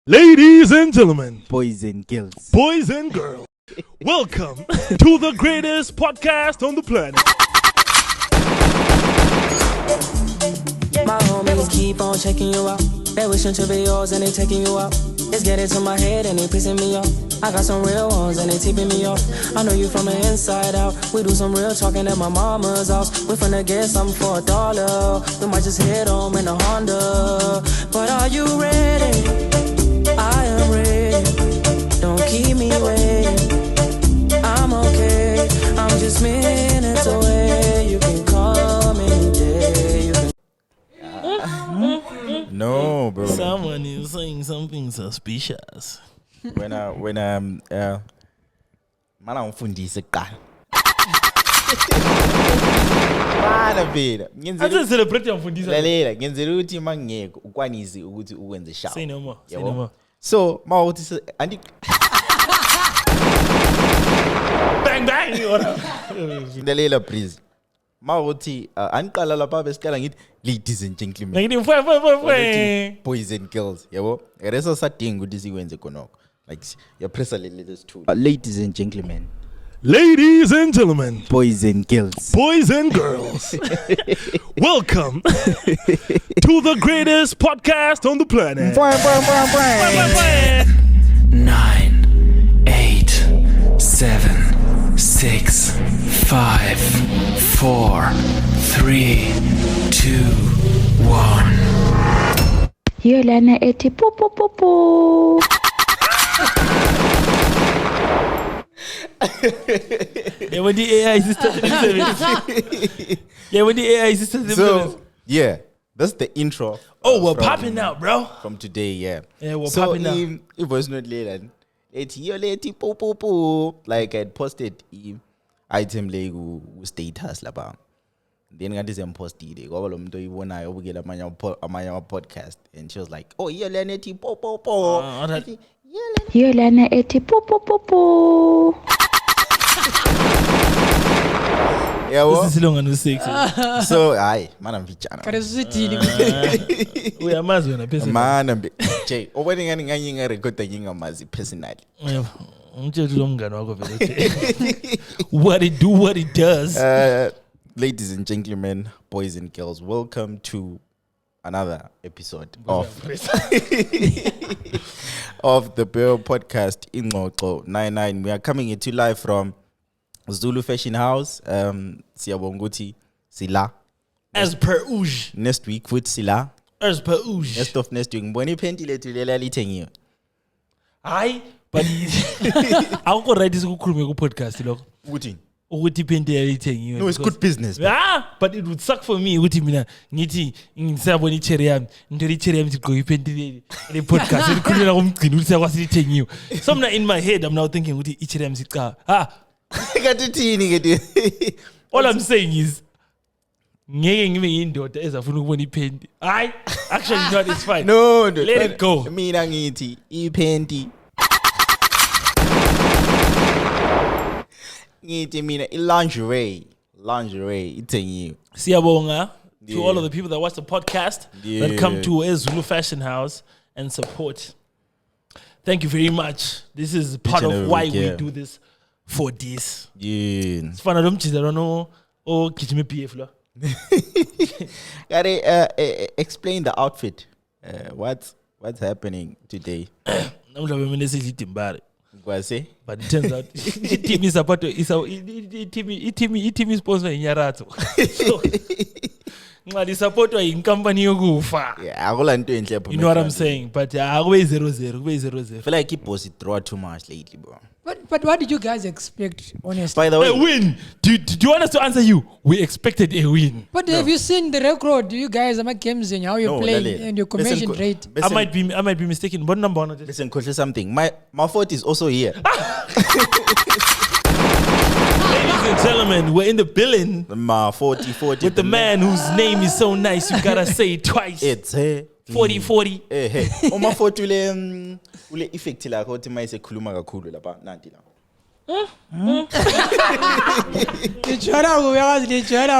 Ladies and gentlemen, boys and girls, welcome to the greatest podcast on the planet. My homies keep on checking you out. They wishing to be yours and they taking you out. It's getting to my head and they pissing me off. I got some real ones and they tipping me off. I know you from the inside out. We do some real talking at my mama's house. We finna get something for $1. We might just hit home in a Honda. But are you ready? I am ready. Don't keep me waiting. I'm okay. I'm just minutes away. You can call me any day. You can No, bro. Someone is saying something suspicious. When man angifundise kuqala. Mana phela. Ngenzela celebrate yamfundisa. Lalela, ngenzela ukuthi mangiyeke ukwanise ukuthi ukwenze sharp. Say no more. So, mawuthi andi Bang bang. lalela please. Mawuthi angiqala lapha besiqala ngithi ladies and gentlemen. Ngithi fwe. Boys and girls, yabo. Reso sadinga ukuthi sikwenze khonoko. Like you press a little too. Ladies and gentlemen, Ladies and gentlemen, boys and girls, welcome to the greatest podcast on the planet. 9, 8, 7, 6, 5, 4, 3, 2, 1. Hiyo lana eti pu pu pu pu. Yeah, when the AI system. So yeah, that's the intro. Oh, we're popping out, bro. From today, yeah. Yeah, we're popping out. It was not later. It's here late po. Like I posted item like status laba. Then I did posted it. Ngoba lo muntu oyibonayo obukela amanye podcast, and she was like, "Oh, yeah, lana ethi po." Hiyo lana eti pu pu pu pu. Yeah, This is long and sexy. so aye, man I'm vichana. We are mazi wena person. Man I'm Jay. Obani ngani ngarecorda ngingamazi personally. Umthetho lo mngane wakho vele. What it do, what it does. Ladies and gentlemen, boys and girls, welcome to another episode of the ByoPodcast in Ingxoxo 99. We are coming at you live from Zulu Fashion House. Siyabonga ukuthi sila As per usual. next week futhi sila As per usual. next of next week. Ngibona iphenti lethu lela lithengiwe. Hayi, but awukho right ukukhuluma ku podcast lokho. Ukuthi Ukuthi iphente yayithengiwe. no, it's good business. But it would suck for me ukuthi mina ngithi ngisabona icherry yami ngithola icherry yami igqoka iphente le podcast elikhulumela kumgcini ukuthi sakwasi lithengiwe. So mina in my head I'm now thinking ukuthi icherry yami sicha. Kathi thini ke? All I'm saying is ngeke ngibe yindoda ezafuna ukubona iphente. Hayi, actually not, it's fine. No. Let it go. Mina ngithi iphenti. Ngithi mina lingerie ithengiwe. Siyabonga to Yeah. all of the people that watch the podcast that come to Zulu Fashion House and support. Thank you very much. This is part and of every why week, we yeah. do this for this. Yeah. It's fun. I don't know. Oh, kitchen PF lo. Gotta explain the outfit. What's happening today? Namhlanje mina sesidimbare. Kwase? But it turns out team is support team is sponsored inyarato. So ngali supportwa incompany yokufa. Yeah, akula nto enhle lapho. You know what I'm saying? But kube 0-0, kube 0-0. I feel like boss throw too much lately, bro. But what did you guys expect, honestly? By the way, A win. Do you want us to answer you? We expected a win. But have you seen the record? You guys are games and how you're No, playing Lale. and your conversion rate. I might be mistaken. But number one, Listen, coach, something. Maforty is also here. ladies and gentlemen, we're in the building Maforty with the man whose name is so nice. You gotta say it twice. It's hey. 40-40. Hey. Maforty ule effect lakho uthi mayise khuluma kakhulu lapha nanti la.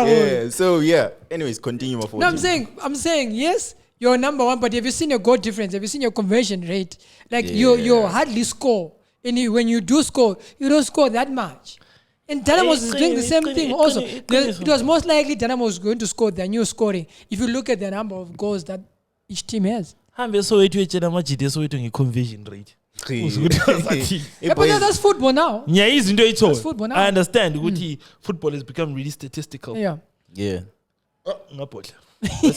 Yeah, So yeah. Anyways, continue. No, I'm saying yes. you're number one, but have you seen your goal difference? Have you seen your conversion rate? Like you hardly score. And when you do score, you don't score that much. And Dynamo is doing the same thing also. It was most likely Dynamo was going to score than you scoring if you look at the number of goals that each team has. Hambe so wethu conversion rate. Yeah, but that's football now. Yeah, That's football now. I understand. Football has become really statistical. Yeah. Yeah. Ngaphodla.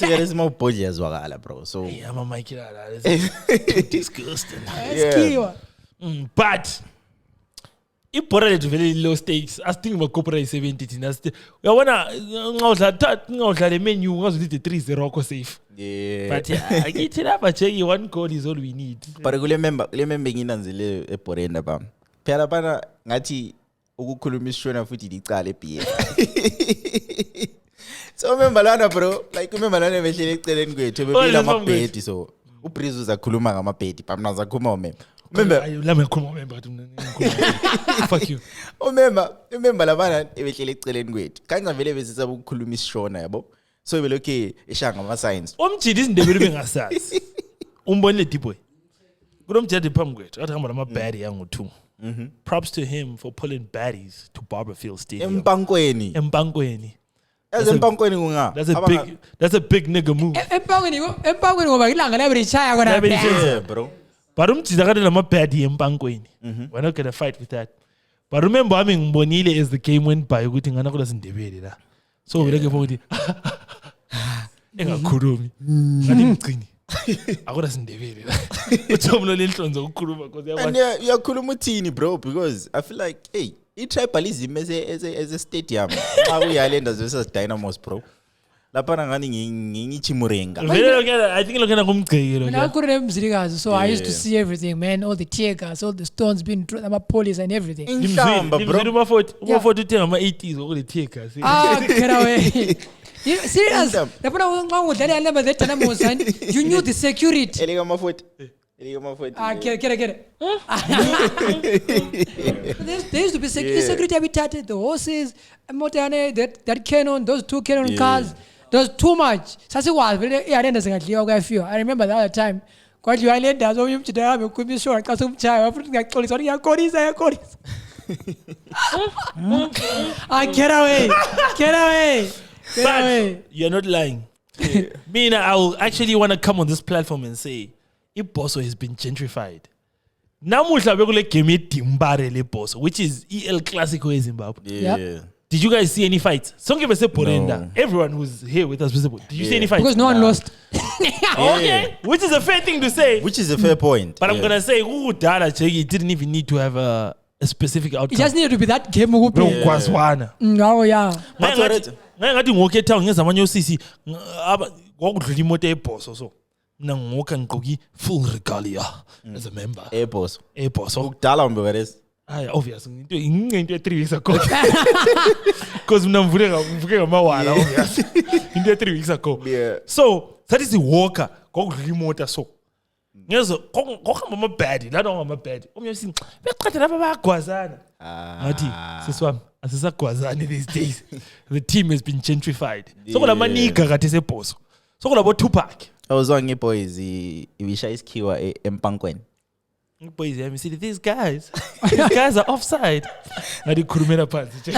There's more body as well, bro. So Yeah, I'm a Mikey. That's disgusting. That's key. But if Bora is very low stakes, I think my Copra is 70. We wanna the menu was the 3-0 safe. yeah. But yeah, I get it up. But one goal is all we need. But remember nginanzile ePorenda bam. Phela bana ngathi ukukhulumisana futhi licala eBF. So remember lana bro, like remember lana behlele eceleni kwethu bebila amabhedi so uBreeze uzakhuluma ngamabhedi bam naza khuluma meme. Remember Fuck you. Remember labana behlele eceleni kwethu. Kanca vele besisaba ukukhuluma isishona yabo. So beloke eshanga ama signs. Omjidi izindebele bengasazi. Umbonile Diboy. Kulomjidi phambi kwethu athi hamba namabhadi yangu2. Props to him for pulling baddies to Barberfield Stadium. Empankweni. Ezempankweni kunga. That's a big nigga move. Empangweni ngoba ilanga labirichaya kona. Yeah, bro. But umjidi akade namabhadi empankweni. We're not going to fight with that. But remember ngibonile as the game went by ukuthi ngana kula sindebele la. So we like ukuthi engakhulumi. Ngathi Mgcini. Akona sindebele la. Uthomlo lenhlonzo ukukhuluma because And uyakhuluma uthini bro because I feel like hey, i-tribalism as a stadium. Xa uyalenda versus Dynamos bro. Lapha ngani ngichimurenga. I think lokena kumgceke When I go to Mgcini, so I used to see everything, man. All the tear gas, all the stones being thrown, my police and everything. Inhlamba bro. Maforty uthenga ama-80s okule theater. Get away. You serious? You knew the security. Elika Maforty. Get it. There used to be security habitat, the horses, Motane, that cannon, those 2 cannon cars. There was too much. I remember the other time. Quite you island does all you could be sure. Get away. But you're not lying. Me, I will actually want to come on this platform and say, Iboso has been gentrified. Namuhla bekule game Timbare le Boso, which is EL Clasico in Zimbabwe. Yeah. Did you guys see any fights? Sonke say Porenda. Everyone who's here with us, did you see any fights? Because no one lost. Okay, which is a fair thing to say. Which is a fair point. But I'm gonna say, Dara Chegi didn't even need to have a specific outcome. It just needed to be that game. Oh yeah. Ngathi ngoke town ngezamanye osisi kwakudlula imoto eBoso so mina ngoka ngqoki full regalia as a member eBoso ukudala umbe kwaresi obvious into 3 weeks ago because mina mvuke ngamawala obvious into 3 weeks ago so that is the walker kwakudlula imoto so ngezo kokuhamba amabhadi la ngamabhadi omyesi beqhatha lapha bayagwazana ngathi siswami asisagwazani these days. The team has been gentrified. So kula maniga kade seBoso. So kula bo Tupac. Awuzwa ngeboys ibisha isikhiwa empankweni. Boys, I see these guys are offside. Ngadi khulumela phansi.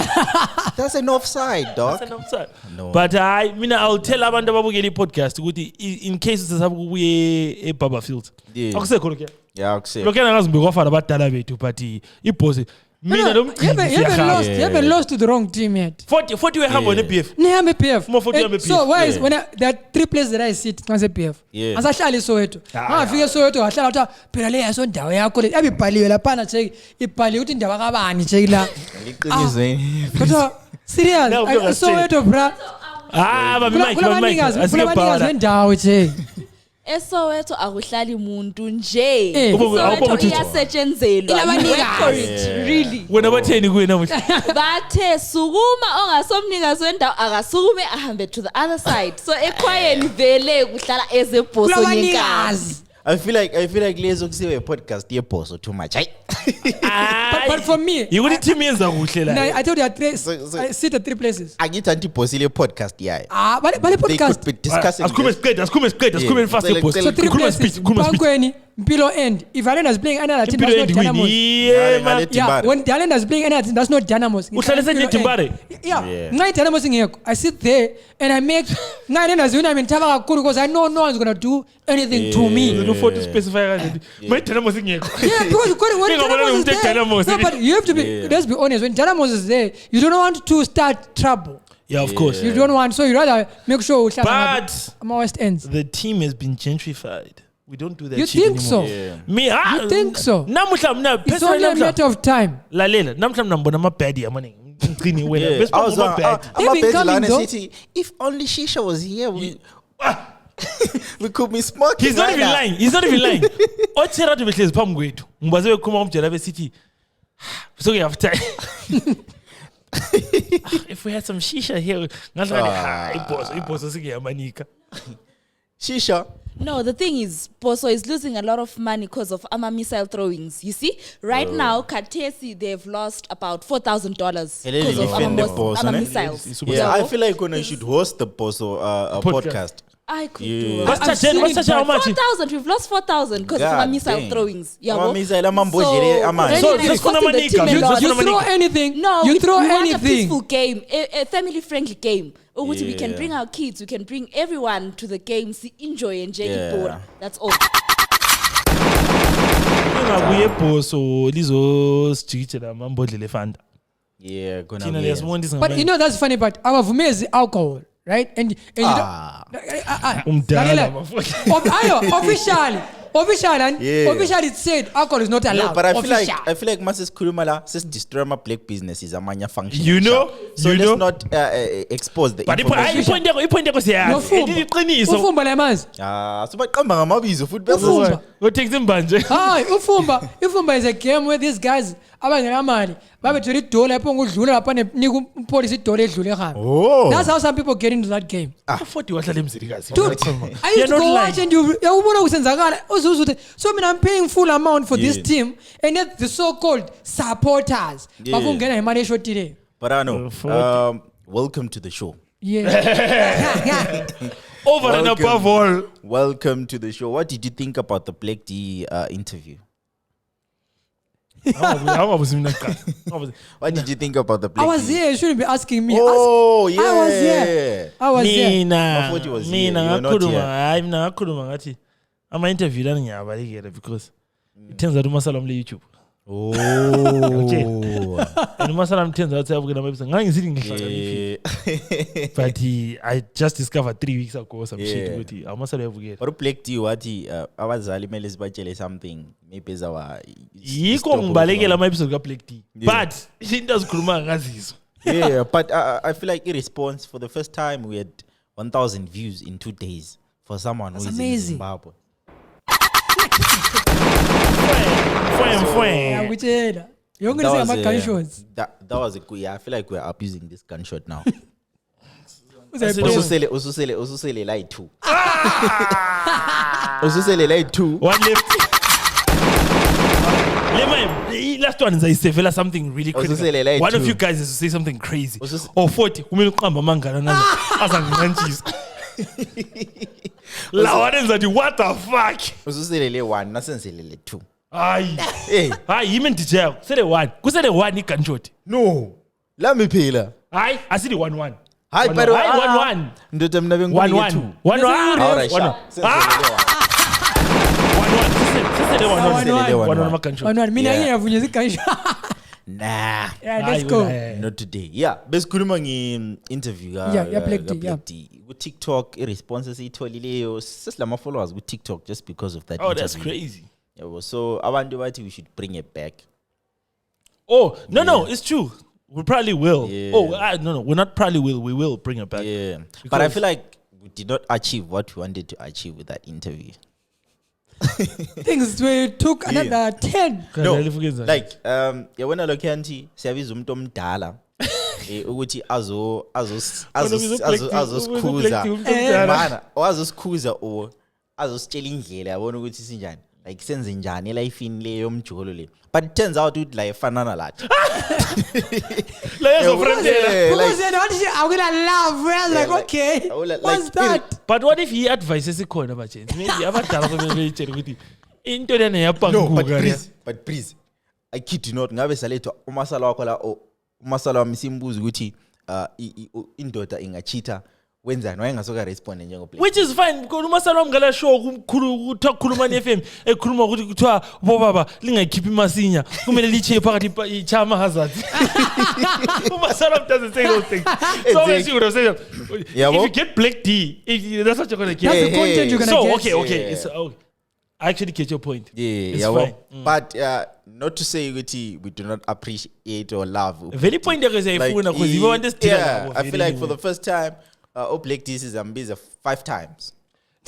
That's an offside, dog. That's an offside. No. But I'll tell abantu ababukela podcast ukuthi in case usasabu kubuye eBarberfield. Akusekho lokho. Yeah, akusekho. Lokho ngazimbe kwafana abadala bethu but iBoso you haven't lost to the wrong team yet. 40 we have on the PF. I'm a PF. So why is when there are 3 places that I sit as a PF? Yeah. Asahlali Soweto. Ngafika Soweto ahlala uthi phela le yaso ndawo yakho le abibhaliwe lapha na che ibhaliwe uthi ndawo kabani che la. Ngiqiniseni. Kodwa serious Soweto bra. Mike. Ndawo che. eSoweto akuhlali umuntu nje Soweto iyasetshenzelwa really wena batheni kuwena manje bathe sukuma ongasomnikazi wendawo akasukume ahambe to the other side so ekhwayeni vele kuhlala ezebhoso nyekazi I feel like lezo kusiwe podcast yeBhoso too much. But for me, you would team yenza kuhle la. I told you I sit at 3 places. Angithi anti-Bhoso le podcast yayo. But the They podcast. could be discussing. Asikhulume fast Like- boss. So 3 places. Bankweni, Mpilo End. If Arena is playing another team, that's not Dynamos. Yeah man. Yeah, when the Arena is playing another team, that's not Dynamos. Uhlalisa nje Timbare. Yeah, ngai Dynamos ngiyekho. I sit there and I make ngai Arena zina mina thaba kakhulu because I know no one's going to do anything to me. No photo specify kanjani. My Dynamo singekho. Yeah, because when Dynamos is there, no, but you have to be, let's be honest, when Dynamos is there, you don't want to start trouble. Yeah, of course. You don't want, so you rather make sure But West ends. the team has been gentrified. We don't do that You shit think anymore. so? Yeah. Me, You think so? Namuhla mna It's only a matter of time. lalela namhla mina ngibona amabhadi amaningi Mgcini wena Yeah. bese I was amabhadi They've been coming, Lana though. City. If only Shisha was here, we could be smoking. He's not right even now. lying. He's not even lying. Othera to behlezi phambi kwethu. Ngibaze bekhuluma umjela besithi so we have time. If we had some shisha here, ngathi ibhoso sikuyamanika. Shisha. No, the thing is, Boso is losing a lot of money because of missile throwings. You see, right now, Katesi, they've lost about $4,000 because of defend the Boso, ne? missiles. Yeah, I feel like you should host the Bhoso podcast. I could Yeah. do it. What's I've that, seen what's it, that, how but much? 4,000. We've lost 4,000 because of God missile dang. throwings. Amamissile, amambodlele, amanje. So, Really, just it's costing the Funamanika. team a Just lot. You Funamanika. throw anything. No, you we throw want a anything. peaceful game, a family-friendly game. We can Yeah. bring our kids, we can bring everyone to the game, see, enjoy and Yeah. yeah. That's all. Ingabuye ibhoso lizosijikijela amambodlela efanda. Yeah, gonna Thina be. liyasibonisa But you know that's funny part. Our vumezi alcohol, right? And you umdala don't, officially it said alcohol is not allowed. Yeah, but I feel like Mrs. Kuluma la says destroy my black business is a manya function. You know? So You let's know? not expose the But information. ipoint yakho siyazi. Iqiniso. Ufumba lemazi. So baqamba ngamabizo futhi bese Ufumba. Uthengisa imbanje. Hayi, Ufumba is a game where these guys abangenamali babethola idola lapho ngudlula lapha nika umpolisi idola edlule ehambe. Oh. That's how some people get into that game. 40 wahlala emzilikazi. Dude, I used to go watch and you ubona kusenzakala uzuzuthi so mina I'm paying full amount for this Yeah. team and yet the so-called supporters Yeah. bafungena imali eshotile. But I know. Welcome to the show. Yeah. Over and Welcome. above all. Welcome to the show. What did you think about the Black D interview? What did you think about the Black I was D? here, you shouldn't be asking me. Oh, yeah. I was here. I was here. Maforty was here. You were not ngakhuluma here. hayi mina ngakhuluma ngathi ama-interview lani ngiyabalekela because it turns out umasala wami le-YouTube Oh. and umasala wami turns out sayabukela ama-episode ngangisithi ngihlakaniphile Yeah. but I just discovered 3 weeks ago some shit Yeah. ukuthi amasala uyabukela But Black D wathi abazali mele sibatshele something maybe ezawa yikho ngibalekela ama-episode ka-Black D but into azikhuluma ngazizo. Yeah, but I feel like in response for the first time we had 1,000 views in 2 days for someone who is in amazing. Zimbabwe. Ngiyakutshela. Yonke That was, ama-gunshots. that was a good. Yeah, I feel like we're abusing this gunshot now. Uzayibona. Ususele like 2. Ususele like 2. One left. Last one is I say fella something really critical. Ususele like One of two. you guys is to say something crazy. Usus- Or 40 kumele uqamba amangala nazo azangimanchisa. La one is that what the fuck? Ususele le 1 nasenzele le 2. Hayi. Hey, Hayi yimi DJ yakho. Sele 1. Kusele 1 igunshot. no. Let me phela. Hayi asithi 1-1. Hayi One, but one. Hayi 1-1. ndoda mina bengikunike 2. 1-1. 1-1. Alright, sharp. Senzele le Sisele 1-1. 1-1 1-1. ama-gunshot. Mina Yeah. ngiyavunyeza i-gunshot. 1. Nah. Yeah, let's go. Not today. Yeah, besikhuluma nge-interview Yeah, Black D, yeah. ku-TikTok i-responses eyitholileyo sesilama followers ku-TikTok just because of that Oh, that's interview. crazy. Yabo, so abantu bathi we should bring it back. Oh, no, it's true. We probably will. Yeah. Oh, no, we're not probably will. We will bring it back. Yeah, but I Because- feel like we did not achieve what we wanted to achieve with that interview. Things took another 10. No, Like, like yabona lokho yanti siyabiza umuntu omdala ukuthi azosikhuza mana wazosikhuza or azositshela indlela yabona ukuthi sinjani like senze njani elifini le yomjolo le but it turns out ukuthi la ifanana lathi Layers of friendship. Because then what is it? I'm gonna laugh. We're like, okay, what's that? But what if he advises ikhona bachens? Maybe abadala kumele itshele ukuthi into lena no yapanguka. but please I kid you not ngabe salethwa umasala wakho la umasala wami simbuza ukuthi indoda ingachita wenzani wayengasoka respond njengo play Which is fine because umasala wami ngala show kumkhulu kukhuluma FM ekhuluma ukuthi kuthiwa bo baba lingayikhiphi masinya kumele liche phakathi ichama hazards. Umasala doesn't say those things. So when she would have said if you get black D that's what you're going to get. That's the content you're gonna get. So okay. It's okay. I actually get your point. Yeah, it's fine. But not to say we do not appreciate or love. Very point because you understand. Yeah, I feel like for the first time, Black D is busy 5 times.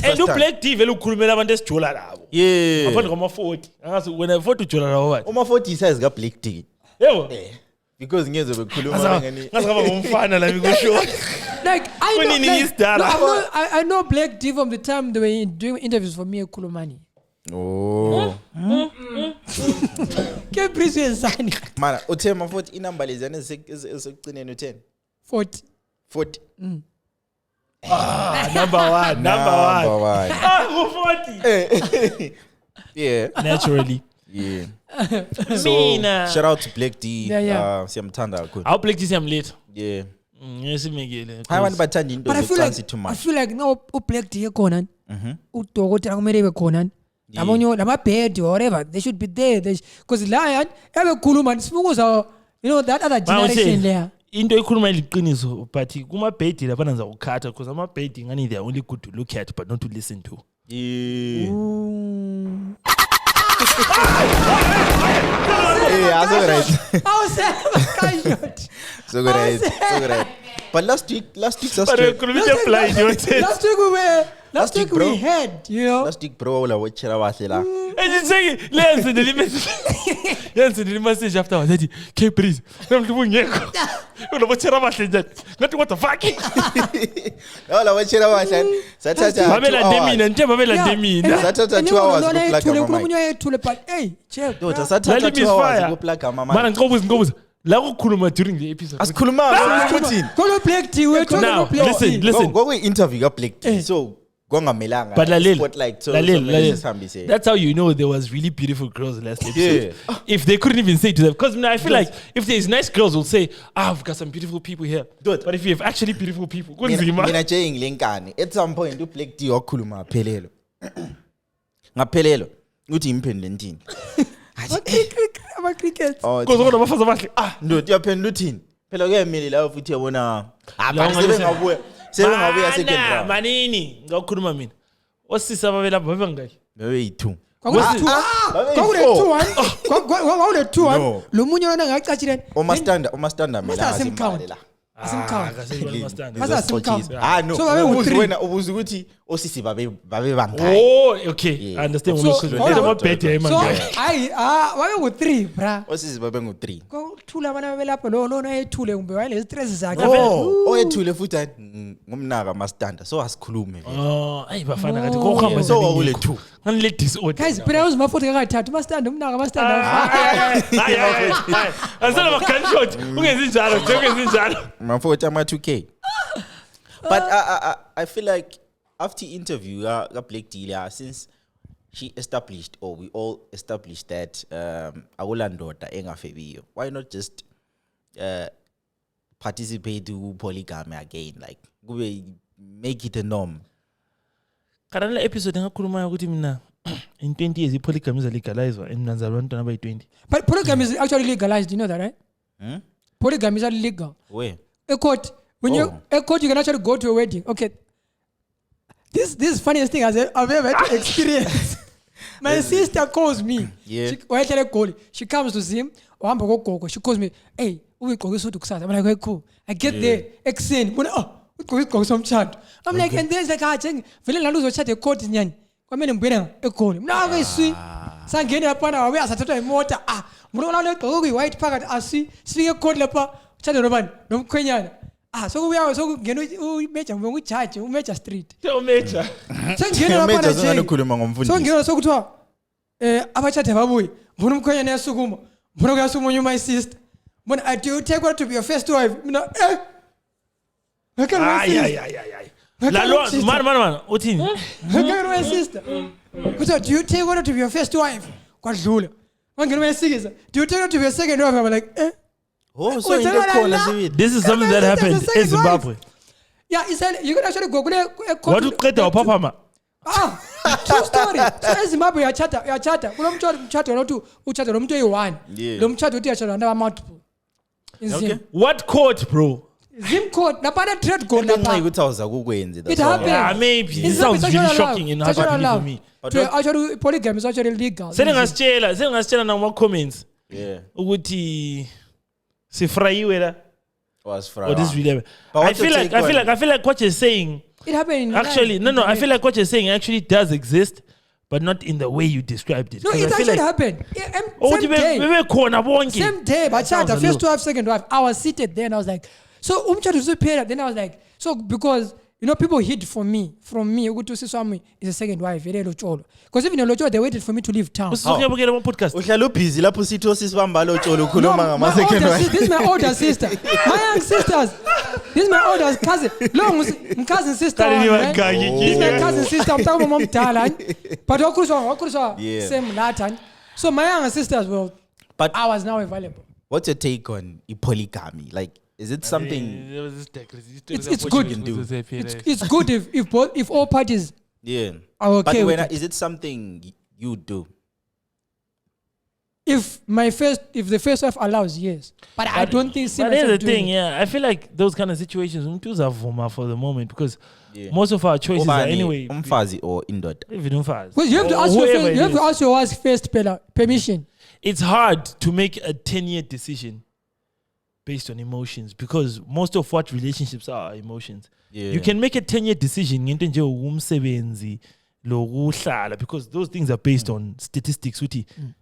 And you Black D vele ukhulumela abantu esijola labo. Yeah. Apart from Maforty. Angazi when I thought ujola labo what? Maforty says got Black D. Yebo. Because ngenze bekhuluma ngani. Ngazaba ngumfana la ngisho. Like I know Black D from the time they were doing interviews for me at Kulumani. Oh. Kbrizzy and Sani. Mana, uthe Maforty inamba lezana esekugcineni u10. 40. Number one. Maforty. Yeah. Naturally. Yeah. Mina. Shout out to Black D. Yeah. Siyamthanda kakhulu. I'll Black D I'm late. Yeah. Ngesimekele. Hayi bathanda into too much. I feel like no Black D ekhona. Udokotela kumele bekhona. Abonyo lamabed or whatever they should be there because lion ebekhuluma sifukuza that other generation there. Into ekhuluma iliqiniso but kuma-bed lapha nanza ukhatha because ama-bed ngani they are only good to look at but not to listen to. Yeah. So good. But last week we had, Last week bro la watchera bahle la. And saying lenze the message afterwards that Kbrizzy ngekho. Unobotshera bahle njani? Ngathi what the fuck? La watchera bahle. Sathatha. Babelande mina. Sathatha 2 hours ukuplug but hey, check. Sathatha 2 hours ukuplug mama. Mana ngobuza. La ukukhuluma during the episode. Asikhuluma ukuthi. Go Black D we talking about Black D. Listen. Go interview ka Black D. So kongamelanga spotlight so that's how you know there was really beautiful girls last episode. If they couldn't even say to them because I feel like if there's nice girls will say I've got some beautiful people here. But if you have actually beautiful people mina nje ngilinkani at some point u Black D wakhuluma phelelo ngaphelelo uthi imphendule ndini ama crickets because bona bafaza bahle ndo uyaphendula uthini phela kuyemile la futhi yabona sebengabuya second round manini ngakhuluma mina osisa babela babengaki babe 2 kwakule 2 lo munye wena ngacatshileni omastanda mina asimkhawule la wena ubuza ukuthi osisi babe bangaki. Oh okay I understand what you mean. What bet man. So wabe ngu3 bra. Osisi babe ngu3. Kothula abana belapha lo ayethule kumbe wayele stress zakhe. Oyethule futhi ngumnaka mastanda so asikhulume. Ayi bafana kathi kohamba so wakule 2. Ngani le disorder. Guys phela uzimafuthi kakathathu mastanda umnaka mastanda. Asala ba gunshot ungezinjalo. Maforty ama 2K. But I feel like after interview Black D since she established or we all established that akulandoda engafebiyo, why not just participate to polygamy again, like make it a norm. Karana episode ngakhuluma ukuthi mina in 20 years polygamy is legalized and nanzalwana by 20. But polygamy is actually legalized, you know that, right? Polygamy is illegal. Where? A court. When you a court, you can actually go to a wedding. Okay. This is funniest thing I've ever experienced. My sister calls me. Yeah. She comes to see him. She calls me. Hey, I'm like, cool. I get there. Exen. I'm like, and there's like a court in a call. Now I see. Sangeni hapana wawe asatoa mota mnaona leo white packet asi sifike code lapa chana robani nomkwenyana So we are so Major Street. Tell Major. Sengena Major lapha zingakhuluma so ngomfundisi. ngiyona sokuthiwa abachade babuye mbona umkhwenyana yasukuma mbona kuyasukuma my sister mbona do you take her to be your first wife mina Man, uthini? my sister kuthiwa do you take her to be your first wife kwadlula mangena mayisikisa do you take her to be your second wife I'm like Oh, so into khona sibili. This is something that happened in Zimbabwe. Yeah, you can actually Google What uqeda waphaphama? True story. So eZimbabwe uyachata kulo mtshato lothi uchata lo muntu oyi1 lo mtshato uthi uyachata nabantu multiple. Okay. What court, bro? Zim court napana trade gold Nxa lapha. ukuthi awuzakukwenze. It happened. Yeah, maybe. This sounds really shocking and hard for me. Actually polygamy is actually legal. Sengasitshela nama comments. Yeah. Ukuthi sifrayiwe la. Was Or this really. But I feel like what you're saying It happened. actually no. I feel like what you're saying actually does exist, but not in the way you described it. No, 'Cause it I feel actually like happened. Same Same day, but Sounds a first little- wife, second wife. I was seated there and I was like, so umchatu usipera. Then I was like, so because people hid from me. Ukuthi siswami is a second wife. Because even in Locho, they waited for me to leave town. Usizokuyabukela ama podcast. uhlala ubhizi lapho sithi osisibamba lo tsholo No, ukhuluma ngama second wife. this is my older sister. My young sisters. This is my older cousin. My cousin sister. Kali Right? niwagagi. This is my cousin sister. I'm talking about mom But wakuruswa Yeah. same Latin. So my younger sisters, well, But I was now available. what's your take on polygamy? Like, is it something? It's good. You can do. It's good if all parties Yeah. are okay But with it. is it something you do? If the first wife allows, yes. But I don't think But here's the thing, yeah. I feel like those kind of situations, umtuzavuma for the moment because most of our choices are anyway. Umfazi or indod. Even umfazi. Because you have to Or ask whoever it you have to is. ask your wife's first permission. It's hard to make a 10-year decision based on emotions because most of what relationships are emotions. Yeah. You can make a 10-year decision ngento nje umsebenzi lokuhlala because those things are based on statistics.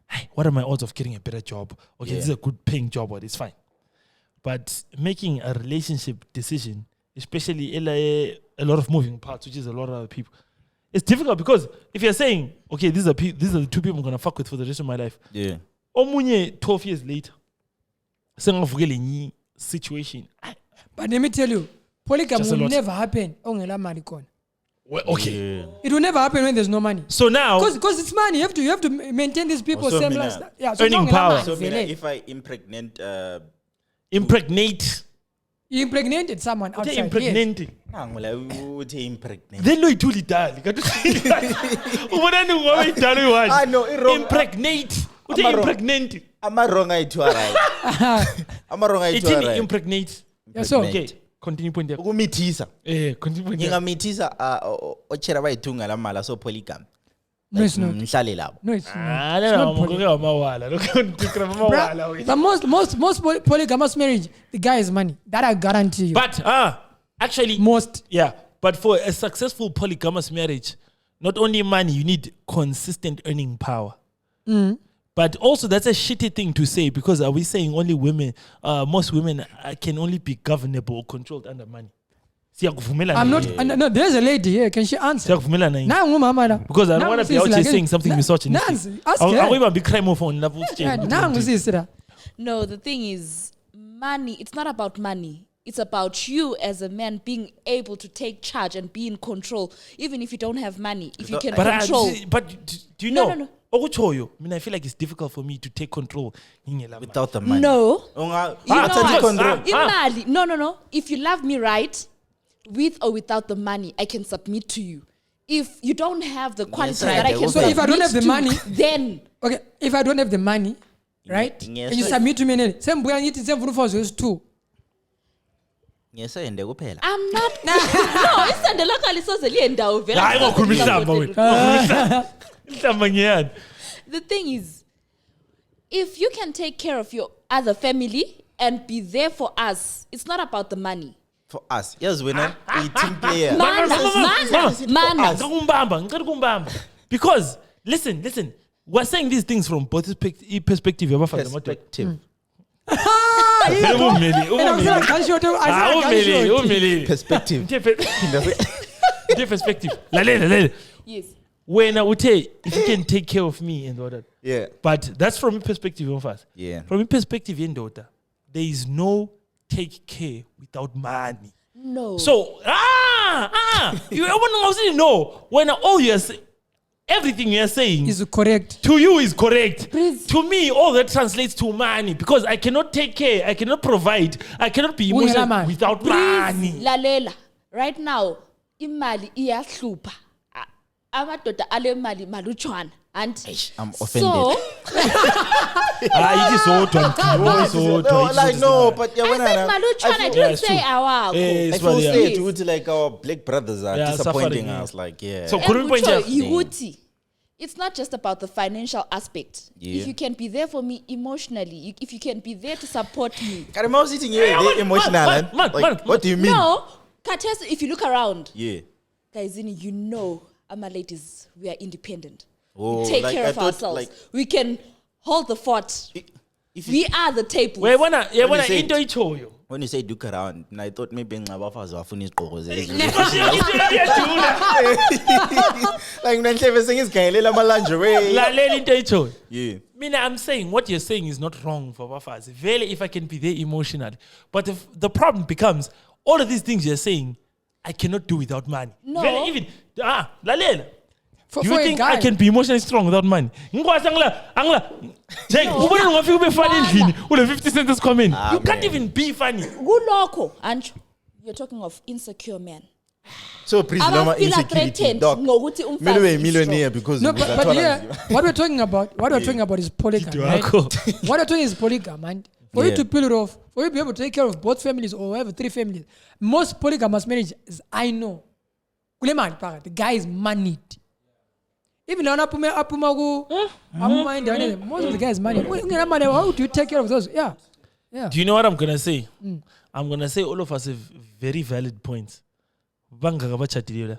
Hey, what are my odds of getting a better job? Okay, this is a good paying job, but it's fine. But making a relationship decision, especially a lot of moving parts, which is a lot of other people, it's difficult because if you're saying, okay, these are the two people I'm gonna fuck with for the rest of my life. Yeah. Omunye 12 years later, sengavukele enye situation. But let me tell you, polygamy Just a will lot. never happen. Ongela mali khona. Well, okay. Yeah. It will never happen when there's no money. So now, Because it's money. You have to maintain these people Also same mina- lifestyle. Yeah, Earning ongela power. mali So vele. if I impregnate impregnate. You impregnated someone outside. Yes. Impregnate. ngula uthi impregnate. Then no ithuli dali. Ubona ni ngoba idala uyi-one. Ah, no, i-wrong. Impregnate. Uthi Ama wrong. impregnate. Ama wrong ayithiwa right. Ama wrong ayithiwa Ithini right. impregnate. Yeah, so Okay, continue point yakho. Ukumithisa. Continue point yakho. Ngingamithisa ochera bayithunga lamala so polygamy. no, it's not. Mhlale lapho. No, it's not. Ah, It's no, not poly- ngoke amawala. Lokho ndikrama amawala wena. But most polygamous marriage, the guy is money. That I guarantee you. But actually most. yeah, but for a successful polygamous marriage, not only money, you need consistent earning power. But also, that's a shitty thing to say because are we saying only women, most women can only be governable or controlled under money? I'm not. No, there's a lady here. Can she answer? Nangu mama la. Because I don't want to be out here saying something misogynistic. Nancy, ask I'll her. even be crime on level. Nangu sister. No, the thing is, money, it's not about money. It's about you as a man being able to take charge and be in control, even if you don't have money, if you can control. But do you No, know? no. I feel like it's difficult for me to take control. Without the money. No. You You know take what? control. Imali. No. If you love me right, with or without the money, I can submit to you. If you don't have the quality right, that I can so submit if I don't have the to, money- then Okay, if I don't have the money, right? Yes, And you sir. submit to me, same boy ngithi same mfuna is two. Ngiyesende kuphela. I'm not. No, isande lakho alisoze liye ndawo vele. Hayi ngokhuluma ihlamba wena. Ihlamba ngiyani? The thing is, if you can take care of your other family and be there for us, it's not about the money. For us. Yes, we're not a team player. Mana. Ngicela kumbamba. Because listen, we're saying these things from both perspective. Perspective. Perspective. Perspective. Lalela. Yes. When I would say, if you can take care of me and all that. Yeah. But that's from a perspective of us. Yeah. From a perspective in daughter, there is no take care without money. No. So, you want to know when all you're saying, everything you're saying Is correct. to you is correct. Please. To me, all that translates to money because I cannot take care, I cannot provide, I cannot be emotional man. without money. Lalela. Right now, imali iyahlupha. Amadoda ale mali maluchwana. And I'm so, offended. It is so but I said maluchwana, I didn't say awakho. I feel sad to like our black brothers are disappointing suffering, us. Like, yeah. So, it's not just about the financial aspect. Yeah. If you can be there for me emotionally, if you can be there to support me. I'm sitting here emotional. What do you mean? No, Kates, if you look around, Yeah. Mgcini, you know, our ladies, we are independent. Oh, We take like, care I of thought, ourselves. like, We can hold the fort. if We are the table. when I you say into each you. when you say look around, I thought maybe ngabafazi bafuna isigqoko like nanhlebe sengizigayelela ama lingerie. Lalela into echo. Yeah. Mina, I'm saying what you're saying is not wrong for Bafazi. Very, if I can be there emotionally. But if the problem becomes all of these things you're saying, I cannot do without money. No. Very even Lalela. For Do you a think guy, I can be emotionally strong without money? Jake, ubona ungafika ube funny endlini, ule 50 cents comment. You can't even be funny. Kuloko, and you're talking of insecure men. So please noma Abafeel insecurity threatened dog. ngokuthi umfazi Mele ube is millionaire strong. because No, of but that here, tolerance. what we're talking about is polygamy. Right? Wakho. What we're talking is polygamy, man. For Yeah. you to pull it off, for you to be able to take care of both families or have 3 families, most polygamous marriages, I know, the guy is moneyed. Even now, most of the guys money. How do you take care of those? Yeah. Do you know what I'm gonna say? I'm gonna say all of us have very valid points. Bangaka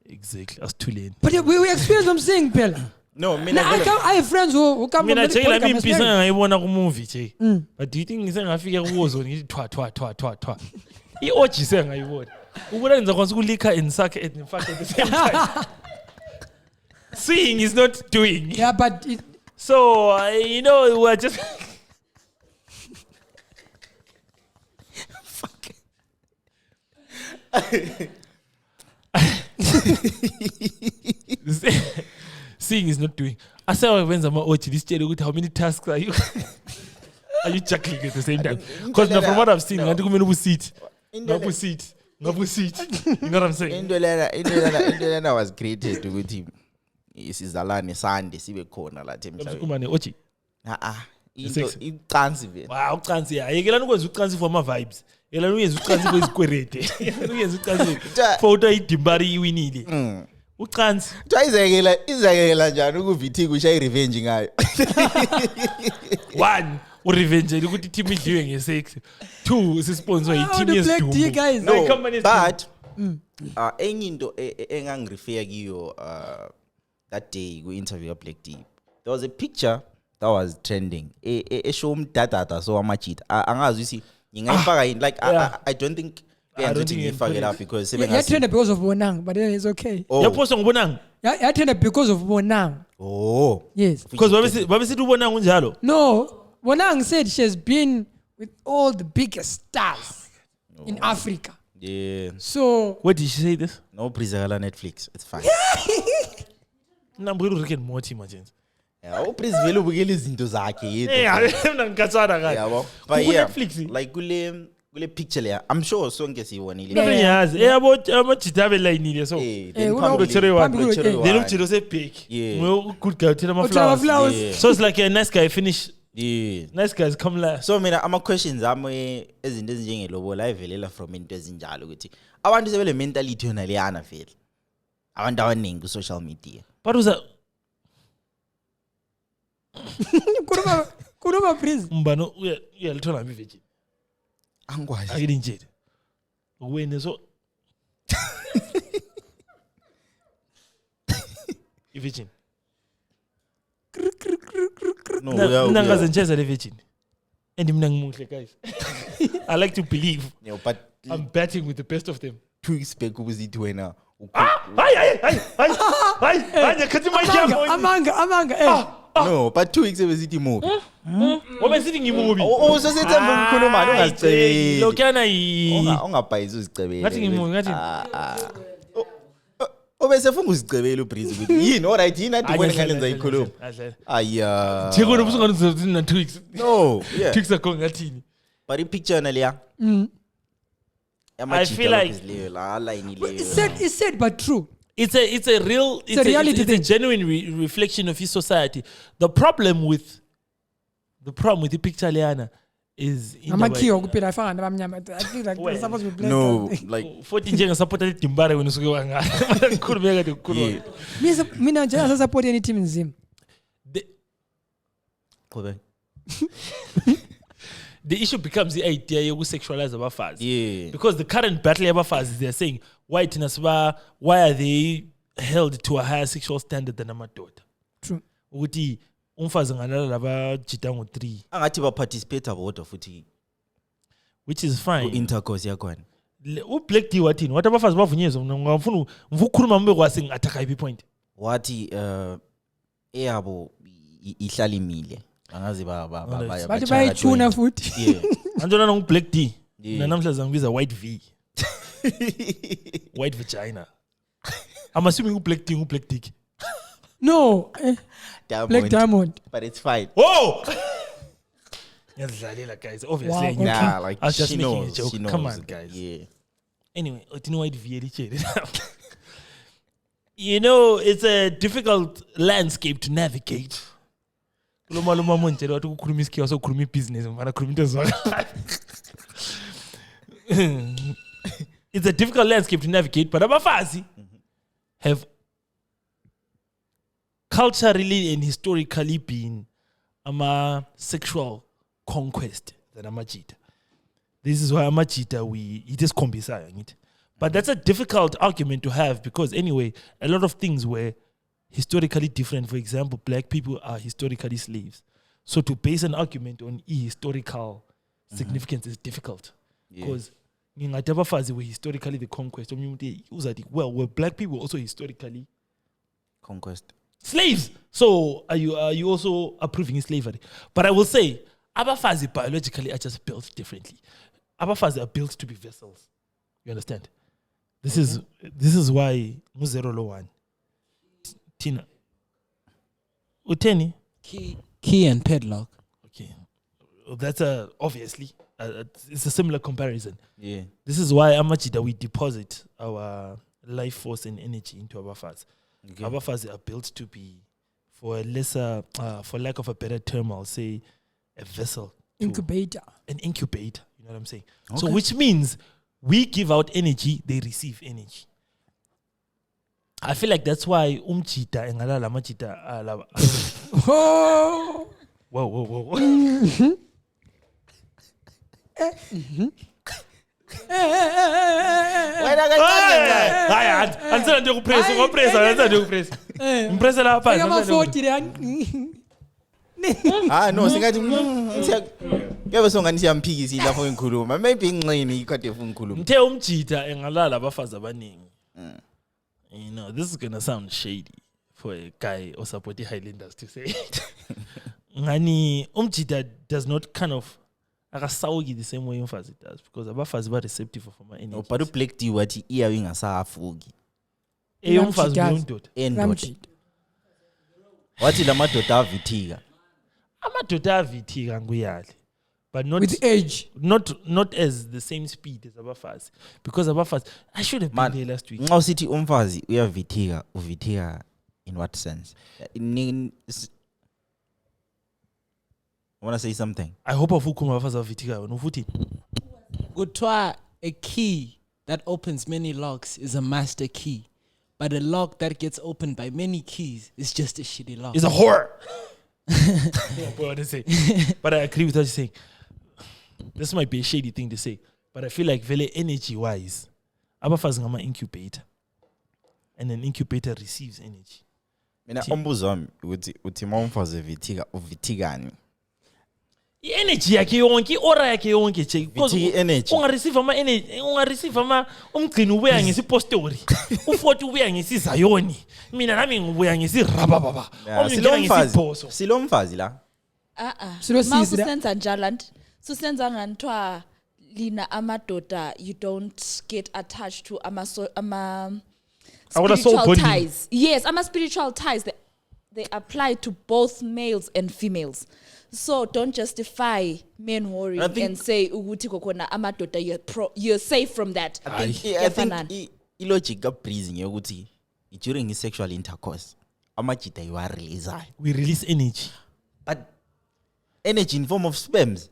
exactly. As too late. But we experience them saying, Pella. No, I have friends who come Mina from Jay la polygamous impisa marriage. ngayibona ku movie Jay. But do you think ngifika ku Warzone ngithi twa. I-orgy sengayibona. Ukubona ngenza konke ukulika and suck and fuck at the same time. Seeing is not doing. Yeah, but So, we're just seeing is not doing. I say when I'm watching this channel, how many tasks are you juggling at the same time? Because from what I've seen, I think we sit. You know what I'm saying? Indolana was created ukuthi isizalane sande sibe khona la emhlabeni. Kumane ochi. Into icansi vele. Wow, ucansi ya. Yekelana ukwenza ucansi for ama vibes. Yekelana uyenza ucansi kwesikwerede. Uyenza ucansi photo idimbari iwinile. Ucansi. Izakela njani ukuvithi kusha revenge ngayo. 1 urevenge ukuthi team idliwe nge6. 2 sisponsor yi-team yesidumbu. guys. No, company but enye into engangirefer kiyo that day we interview Black D. There was a picture that was trending. Show umdadada so amajita. Angazi usi ngingayifaka yini like I don't think I don't think you fuck it up because Yeah, trend because of Bonang, but then it's okay. Yaposta ngubonanga. Yeah, trend because of Bonang. Oh. Yes. Because babesithi ubonanga unjalo. No, Bonang said she has been with all the biggest stars in Africa. Yeah. So Where did she say this? No Prizakala Netflix. It's fine. Nambulo Rick and Morty majens. Yeah, uPriz vele ubukela izinto zakhe yethu. Mina ngikatsana kahle. Yabo. But yeah, Netflix. like kule picture le. I'm sure sonke siyibonile. Mina ngiyazi. Yabo amajita abelayinile so. Then Ujiro se big. Yeah. Good guy uthela ama flowers. flowers. Yeah. So it's like a nice guy finish. Yeah. Nice guys come last. So mina ama questions ami ezinto ezinjengelobola ivelela from into ezinjalo ukuthi abantu sebele mentality yona leyana vele. Abantu abaningi ku social media. But was that Kuruma please. Mbano uyalithola mi virgin. Angwazi. Akilinjete. Uwene so virgin. No, Nangaze ncheza le virgin. And guys. I like to believe But I'm batting with the best of them. 2 weeks back ubuziti wena. No, but 2 weeks ubuziti movie. What sitting in movie? Oh, so sethe ukukhuluma ungazicebeli. Lokana Ungabhayizi uzicebele. ngathi ngimuntu ngathi Obese funga uzicebele uBreeze ukuthi yini alright yini athi wena ngalenza ikhuluma. Aya. Thekona ubusungathi na 2 weeks. No, yeah. 2 weeks ago ngathini? But the picture na leya. I feel like It's sad but true. It's a real It's a reality it's a thing. genuine reflection of his society. The problem with the picture Liana is in the way- Amakhiwo kuphela afana nabamnyama. I feel like Well, they're supposed to be blessed. No, like 14 njenga supporter Timbare when usuke wanga. Khulumeka de khuluma. Mina nje asasupport any team nzima. The issue becomes the idea yoku sexualize abafazi. yeah. Because the current battle abafazi they're saying why are they held to a higher sexual standard than amadoda? True. Ukuthi umfazi ngalala laba jita ngo3 Angathi ba participate bodwa futhi which is fine. intercourse yakhona. Black D wathini? Wathi abafazi bavunyezwe ngafuna ukukhuluma mbe kwasi ngiattack IP point. Wathi eyabo ihlala imile. Angazi Bathi bayithuna futhi. Yeah. Anjona no Black D. Yeah. Na namhla zangibiza white V. White vagina. I'm assuming Black D Black Dick. No. Black Diamond. But it's fine. Whoa! Yazidlalela guys. Obviously. Wow, okay. Nah, like I was just she making knows. a joke. She knows. Come on, guys. Yeah. Anyway, white V. You know, it's a difficult landscape to navigate. Loma monte wathi ukukhuluma isikhiwa sokukhuluma business mfana khuluma into ezwakala. It's a difficult landscape to navigate, but abafazi have culturally and historically been sexual conquest than amajita. This is why amajita it is kombisa ngithi. But that's a difficult argument to have because anyway, a lot of things were historically different. For example, black people are historically slaves. So to base an argument on historical significance is difficult. Because abafazi were historically the conquest. Well, were black people also historically Conquest. slaves? So are you also approving slavery? But I will say, abafazi biologically are just built differently. Abafazi are built to be vessels. You understand? This is why Muzero lo one. Tina. Uteni? Key and padlock. Okay. That's obviously it's a similar comparison. Yeah. This is why amajida we deposit our life force and energy into abafazi. Okay. Abafazi are built to be, for a lesser, for lack of a better term, I'll say a vessel. Incubator. An incubator. You know what I'm saying? Okay. So which means we give out energy, they receive energy. I feel like that's why umchita engalala machita alaba. Oh. Whoa. Answer nje kupress, ngopress. Impressa lapha. Maforty No, singathi kuyabe songani siyamphikisi lapho ngikhuluma. Maybe inxini ikade ufuna ukukhuluma. Mthe umchita engalala abafazi abaningi. You know, this is going to sound shady for a guy or support the Highlanders to say. Ngani umchita does not kind of akasawuki the same way umfazi does because abafazi ba receptive of my energy. But uBlack D wathi iyawe ingasafuki. Umfazi uyindoda. Endoda. Wathi lamadoda avithika. Amadoda avithika nguyali. But not with age. Not as the same speed as abafazi because abafazi I should have been there last week. Nxa usithi umfazi uyavithika, uvithika in what sense? I want to say something. I hope afukhuma abafazi avithika wena ufuthi. Kuthiwa a key that opens many locks is a master key. But a lock that gets opened by many keys is just a shitty lock. It's a whore. What to say? But I agree with what you're saying. This might be a shady thing to say, but I feel like very energy-wise, abafazi ngama incubator, and an incubator receives energy. Mina umbuzo wami uthi umfazi uvithika uvithikani? i-energy yakhe yonke i-aura yakhe yonke che Vithi energy. ungareceive ama-energy ungareceive umgcini ubuya ngesipostori u-40 ubuya ngesizayoni mina nami ngibuya ngesirabababa omngena ngesibhoso silomfazi la Silo sisi la. Mawusenza njalo susenza ngantwa lina amadoda you don't get attached to ama Our soul spiritual bonding. ties. Yes, ama spiritual ties they apply to both males and females. So don't justify men worrying and say ukuthi kokona amadoda you're safe from that. I think ilogic Kbrizzy ngeyokuthi during his sexual intercourse amajita you are release. we release energy But energy in form of sperms.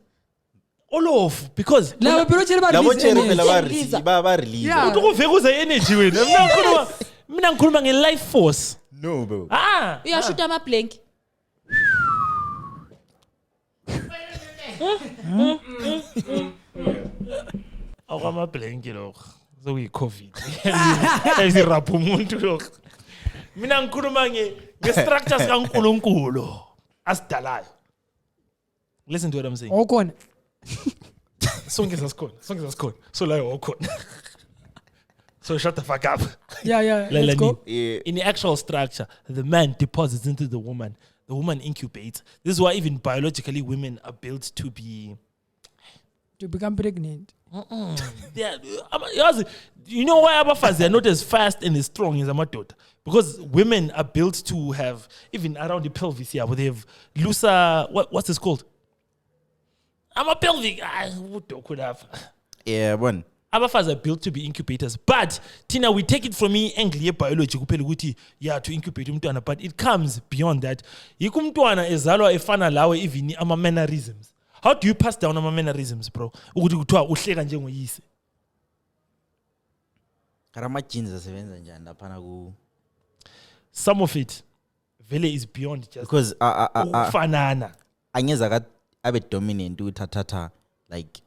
all of because Labo phela tshela ba Labo release tshela energy. phela ba release ba release. Yeah. uthi kuvekuza energy wena mina ngikhuluma nge-life force No bro. Uyashuta ama blank. akwamabhlenki lokho sokuyi-covid ayisirapha umuntu lokho mina ngikhuluma nge-structure sikankulunkulu asidalayo listen to what I'm saying Okhona. sonke sasikhona so layo okhona so shut the fuck up Yeah, let's go. in the actual structure the man deposits into the woman incubates. This is why even biologically women are built to be To become pregnant. you know why abafazi are not as fast and as strong as amadoda? Because women are built to have, even around the pelvis here, they have looser, what's this called? I'm a pelvic. What could have? Yeah, one. Abafazi are built to be incubators. But, Tina, we take it from me, angle biology, to incubate umntwana, but it comes beyond that. Ikumntwana ezalwa efana lawe even ama mannerisms. How do you pass down ama mannerisms, bro? Ukuthi kuthiwa uhleka njengoyise. Karama jeans asebenza njani laphana ku Some of it vele is beyond just because ukufanana. angeza abe dominant uthathatha like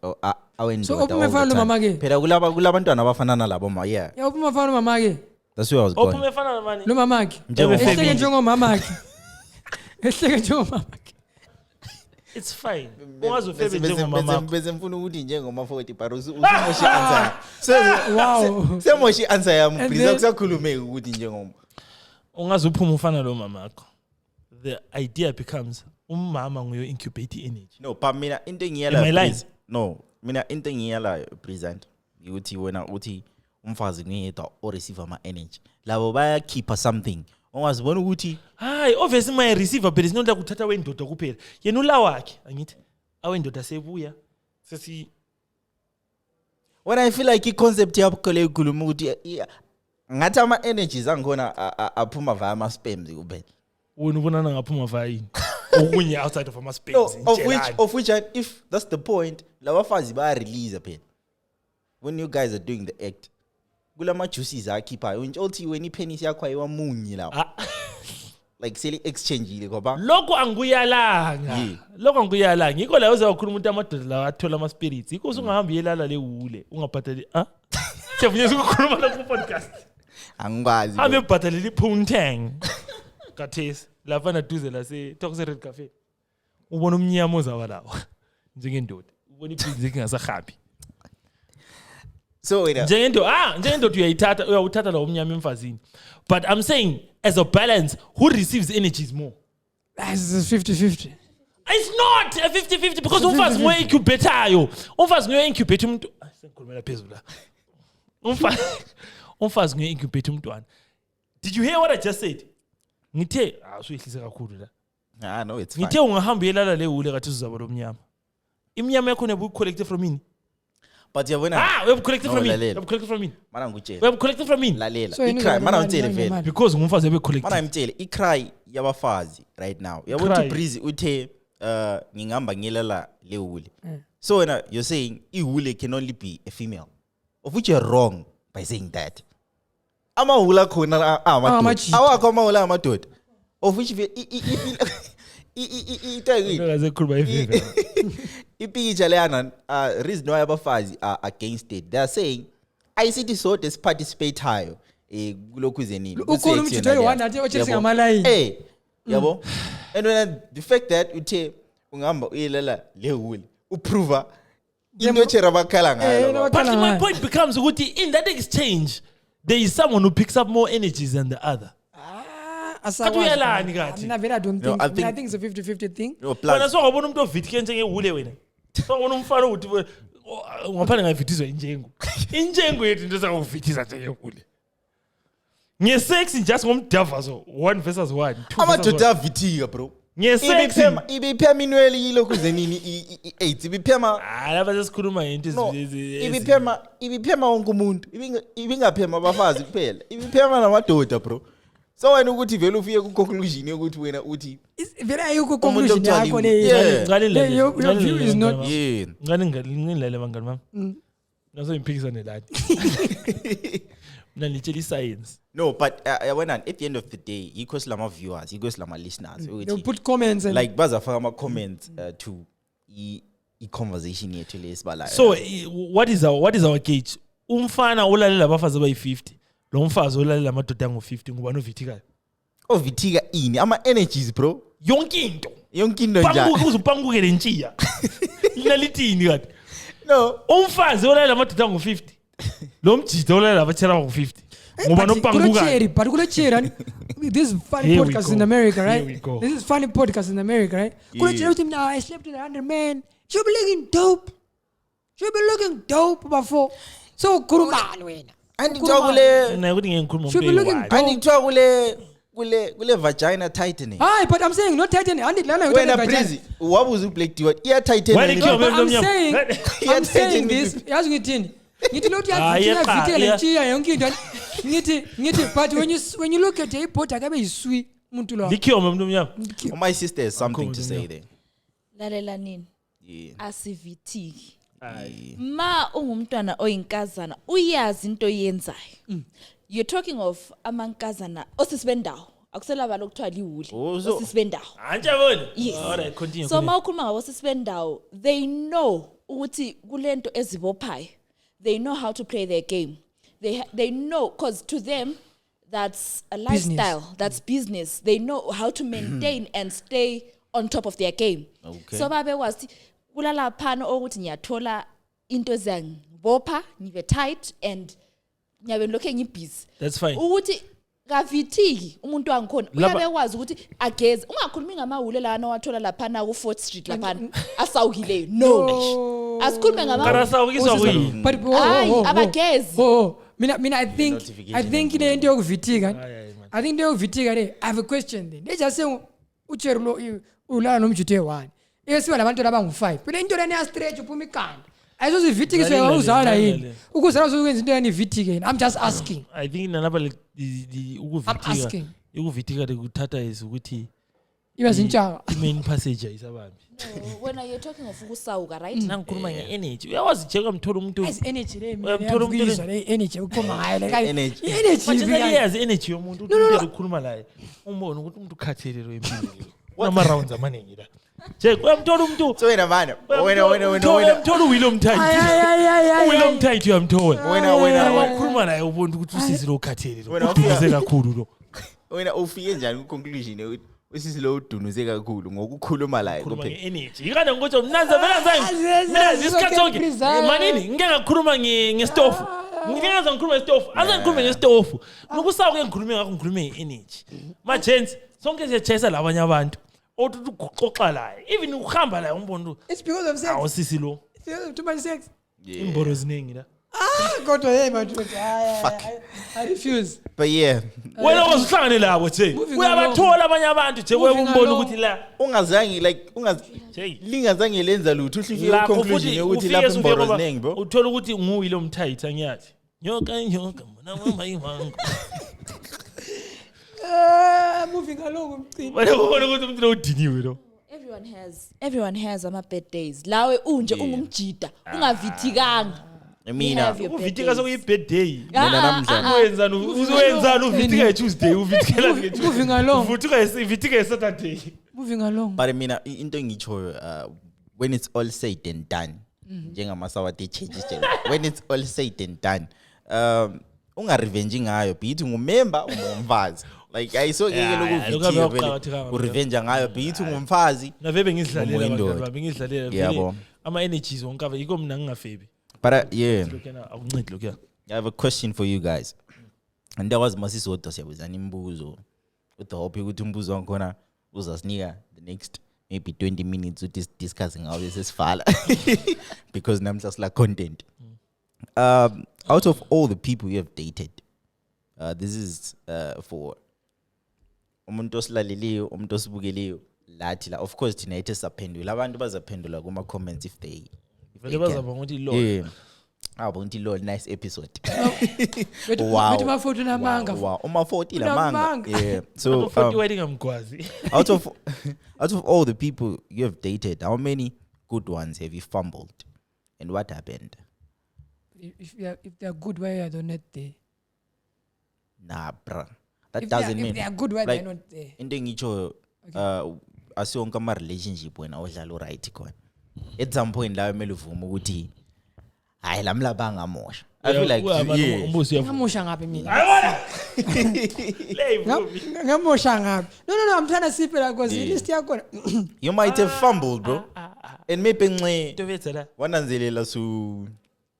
awendoda. So ophuma efana nomama ke. Phela kulabantwana abafanana labo ma yeah. Yeah, ophuma efana nomama ke. That's where I was going. Ophuma efana namani. Lo mama ke. Ehleke njengomama ke. Ehleke njengomama ke. It's fine. Ungazofebe njengomama. Bese mfuna ukuthi njengoma40 but usumoshi answer. Wow. Semoshi answer yami And please then- akusakhulume ukuthi njengoma. Ungazophuma ufana lo mamakho. The idea becomes umama nguyo incubate energy. No, but mina into Am I ngiyala lying? please. No, mina into ngiyala present. Ukuthi wena uthi umfazi ngiyedwa o receive ama energy. Labo baya keep something. Ongazibona ukuthi Hayi, obviously my receiver but it's not like uthatha wendoda kuphela. Yena ula wakhe, angithi. Awendoda sebuya. Sesi when I feel like i-concept yakho le ikhuluma ukuthi ngathi ama energies angikhona aphuma via ama sperms kuphela. wena ubonana ngaphuma via yini? Okunye outside of ama No, space. of which if that's the point, labafazi baya release phela. When you guys are doing the act, kulama juices akhiphayo. Uthi when ipenis yakho ayiwamunyi lawo. Like sele exchange ile ngoba Lokho angiyalanga. Yeah. Lokho angiyalanga. Yiko la uzakhuluma umuntu amadoda la athola ama spirits. Yiko usungahambi yelala le hule, ungabhatali Siyavunyezwa ukukhuluma la ku podcast. angikwazi. Hambe ubhatalele iPoontang. Kathesi lapha naduze la se Talk Red Cafe. Ubona umnyama ozawa lawo. Njengendoda. Ubona iphinzi engasahabi. So wait. Njengendoda uyawuthatha la umnyama emfazini. But I'm saying as a balance, who receives energy is more? This is 50-50. It's not a 50-50 because umfazi nguye incubatayo. Umfazi nguye incubate umuntu. Sengikhulumela phezulu la. Umfazi nguye incubate umntwana. Did you hear what I just said? Ngithe usuyihlise kakhulu la. No, it's fine. Ngithe ungahamba yelala le hule kathi uzaba lo mnyama. Imnyama yakho nebu collected from me. But yabona We have collected No, from me. We lalela. have collected from me. mana We ngikutshela. have collected from me. Lalela. So yini Icry mana ngiyabona ngitshele manje vele. manje. Because ngumfazi ebe Mana collected. ngimtshele icry yabafazi right now. Yabona Cry. Kbrizzy uthe ngingamba ngilala lehule. So wena you're saying ihule can only be a female. Of which you're wrong by saying that. Amahula khona amadoda. amajita. Awakho amahula amadoda. Of which Ngazekhuluma iviva. ipicture leyana reason why abafazi are against it. They are saying ICT so des participate kulokhu zenini. Ukhona umjito oyi-1 athi otshelisi ngamalayini. Yabo. And when the fact that uthe ungamba uyelela lehuli uprova into chera bakhala ngayo. But my point becomes in that exchange there is someone who picks up more energies than the other. I think it's a 50-50 thing. No, plus so wabona umuntu ovithike njengehule wena. So wabona umfana uthi ngaphana ngavithizwa injengo yethu into sakuvithiza njengehule. Ngesex just ngomdavazo 1 versus 1. amadoda avithika bro. Ngesex ibiphema inwele yilokhu zenini i8 ibiphema laba sesikhuluma into ibiphema wonke umuntu ibingaphema abafazi kuphela ibiphema namadoda bro. So wena ukuthi vele ufike ku conclusion yokuthi wena uthi vele ayikho conclusion yakho le. Your view is not ngilele bangani mama. Naso imphikisane lani. Mina litshela science. No, but when at the end of the day yikho silama viewers yikho silama listeners they'll put comments and like bazafaka ama comments to I conversation yethu lesibalayo. So what is our gauge? Umfana ulalela abafazi abayi50 lo mfazi ulalela amadoda angu50 ngubani ovithikayo? Ovithika ini ama energies bro. Yonke into njani? Panguke uzupanguke lentshiya. Lina lithini kanti? No, umfazi ulalela amadoda angu50. Lo mjida ulalela abatshela angu50. Ngoba nopanguka. But kule chera this is funny podcast in America, right? This is funny podcast in America, right? Kule chera uthi mina I slept with 100 men. You be looking dope before. So kurumani wena. andithiwa Na ukuthi ngikhuluma Should be looking umuntu. dope. andithiwa kule vagina tightening. Hi, but I'm saying not tightening. Wena Kbrizzy wabuza ublack D iya tighten. Why did you- But I'm saying Yeah, saying this. Yazi ngithini? Ngithi lo yeah. ntshiya yonke into. Ngithi but when you look at the pot akabe yiswi umuntu lo. Likhiwe umuntu omnyama. My sister has something to say there. Lalela nini? Yeah. Asivithiki. Hayi. Ma ungumntwana oyinkazana uyazi into yenzayo. You're talking of amankazana osisibendawo. Akuselaba lokuthiwa liwule. so- Osisibendawo. Anjabona? Yes. All right, continue. So mawukhuluma ngabo sisibendawo, they know ukuthi kulento ezibophayo. They know how to play their game. They know because to them that's a lifestyle, that's business. They know how to maintain and stay on top of their game. Okay. So babe wazi kulala phana ukuthi ngiyathola into zangibopha, ngibe tight and ngiyabe lokho ngibusy. That's fine. Ukuthi kavithiki umuntu wangikhona uyabe wazi ukuthi ageze ungakhulumi ngamawule lana wathola lapha na ku 4th Street lapha asawukileyo no asikhulume ngamawule Karasawukiswa kuyini? But abagezi mina I think ile into yokuvithika. I think into yokuvithika le I have a question then. Let's just say uchero lo ulala nomjuthe 1. Esiwa labantu labangu5. Phela into leni ya stretch uphuma ikanda. Ayizozivithiki so uzala yini? Ukuzala uzokwenza into yani ivithike. I'm just asking. I think nalapha I'm asking. ukuvithika lekuthatha is ukuthi Ibazintsha. main passenger isabambi. when you're talking of ukusawuka right Nangikhuluma nge-energy. Uyawazi nje kamthola umuntu. As energy le Uyamthola umuntu uyizwa le energy ukhoma ngayo le Energy. manje energy. yazi energy yomuntu umuntu ukhuluma laye. Umbone ukuthi umuntu ukhathelelwe empilweni. Unama rounds amaningi la. Nje uyamthola umuntu. So wena Uyamthola uwilo mthathi. Uwilo mthathi uyamthola. Wena Ukhuluma naye ubona ukuthi usisi lo ukhathelelwe. Wena Uduze kakhulu lo. wena ufike njani ku conclusion yokuthi usisi lo udunuze kakhulu ngokukhuluma la Khuluma kuphela. nge-energy. Ikade ngokuthi mnanza mina isikhathi sonke. Manini ngike ngakhuluma ngestofu. Ngike ngaza ngikhuluma ngestofu. Aze ngikhulume ngestofu. Nokusawu ke ngikhulume ngakho ngikhulume nge-energy. Ma gents sonke siyachesa labanye abantu. Othi uxoxa la. Even uhamba la umbona. It's because of sex. Awusisi lo. It's because of too much sex. Imboro ziningi la. Kodwa hey madoda I refuse. But yeah, Wena wazuhlangane labo nje. Uyabathola abanye abantu nje umbona ukuthi la. ungazange like Hey. lingazange lenza lutho ufike ku Lapho conclusion futhi yokuthi ufike lapha imboro ngoba ziningi bro. uthola ukuthi nguwilo mthathi angiyathi. Nyoka mina mama iwangu. Moving along umcini. Wena ubona ukuthi umuntu lo udiniwe lo. everyone has ama bad days lawe unje ungumjida ungavithikanga Mina Uvitika sokuyi-birthday. mina namdla Uzwenzani uvitika nge-Tuesday uvitikela nge-Tuesday. Moving along. Uvitika nge-Saturday. Moving along. but mina into engitsho when it's all said and done njengama sawati changes when it's all said and done unga revenge ngayo bithi ngumember ungumfazi like ayisokeke Yeah, lokuvidiyo lokuqakatheka vele urevenge ngayo bithi ngumfazi navebe ngizidlalela Ngomuntu abantwana bami ngizidlalela Yabo. vele ama-energies wonke ava yiko mina ngingafebi but yeah lokhuyana akuncedi lokhuya I have a question for you guys. And that was masisodwa siyabuzana imibuzo. Uthi ukuthi umbuzo wakhona uzasinika the next maybe 20 minutes discussing how this is fala. Because namhla sila content. Out of all the people you have dated, this is for umuntu osilaleleyo, umuntu osibukeleyo lathi la. Of course thina ethe saphendula abantu bazaphendula kuma comments if they vele bazaba ngokuthi lo yeah. Bonti lol nice episode. Wow. Maforty namanga. Wow. Maforty namanga. Yeah. So 40 wedding amgwazi. out of all the people you have dated, how many good ones have you fumbled? And what happened? If they are good, why are they not there? Nah, bruh. That If doesn't they mean are good, why like, they're not there? into ngicho asiyonke ama relationship wena odlala right khona. At some point la kumele uvume ukuthi hayi lamla bangamosha. I feel like yeah. umbusi yafu Ngamosha ngapi mina? lay vumi Ngamosha ngapi? No, I'm trying to see it because list yakho. You might have fumbled, bro. And maybe nxe into vetsa la wananzelela su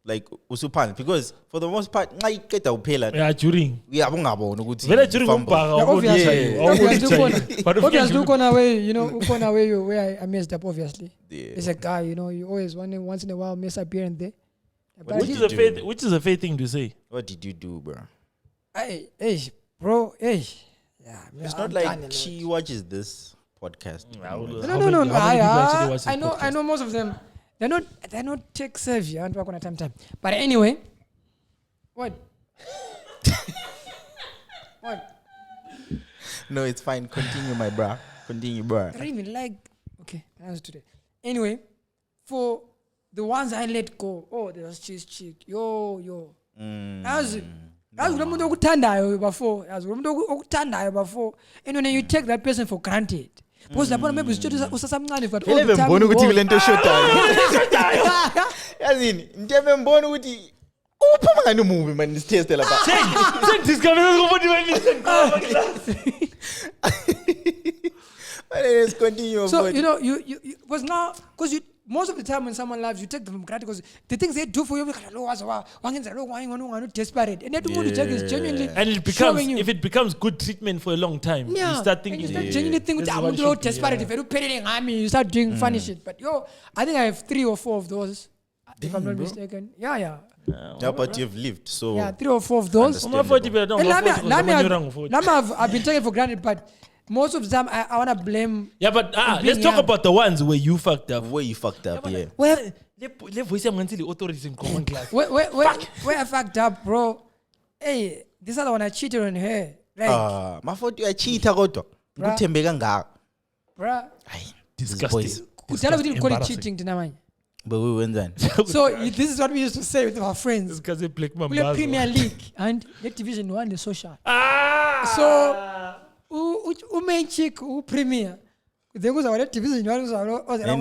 like usuphansi because for the most part nxa iqeda uphela yeah during uyabungabona ukuthi vele during fumble. umbhaka Yeah, obviously. Obviously, ukona where I messed up. Obviously, Yeah. it's a guy. You always once in a while mess up here and there. But which is a fair thing to say. What did you do, bro? hey, bro, hey, yeah. It's not like she watches this podcast. No. I know most of them. They're not tech savvy. I don't work on a time. But anyway, what? What? No, it's fine. Continue, my bro. Continue, bro. I don't even like. Okay, that's today. Anyway, for the ones I let go, there was chick. Yo. As umuntu okuthandayo before, and when you take that person for granted. Because lapho maybe usasamncane but all the time. Ngibona ukuthi kulento shotayo. Yazini, ndiyebe mbona ukuthi uphuma ngani movie man isitheste lapha. Sengidiscover ukuthi wena Let's continue. So you was now because you most of the time when someone loves you take them for granted because the things they do for you desperate and that would take is genuinely and it becomes if it becomes good treatment for a long time you start thinking you start genuinely thinking I'm not desperate if you're petting you start doing funny shit but I think I have 3 or 4 of those if I'm not mistaken yeah but you've lived so 3 or 4 of those I've been taken for granted but most of the time, I want to blame. Yeah, but let's talk about the ones where you fucked up. Where you fucked up, yeah. Well, where I fucked up, bro. Hey, this other one I cheated on her. Like, Maforty uyachita kodwa. Ukuthembeka ngaka. Bruh. Disgusting. Kudala we didn't call it cheating, dinamanye. But we went then. So this is what we used to say with our friends. Because they play We play Premier League and let Division 1 the social. So main chick Premier. Then goes our Division 1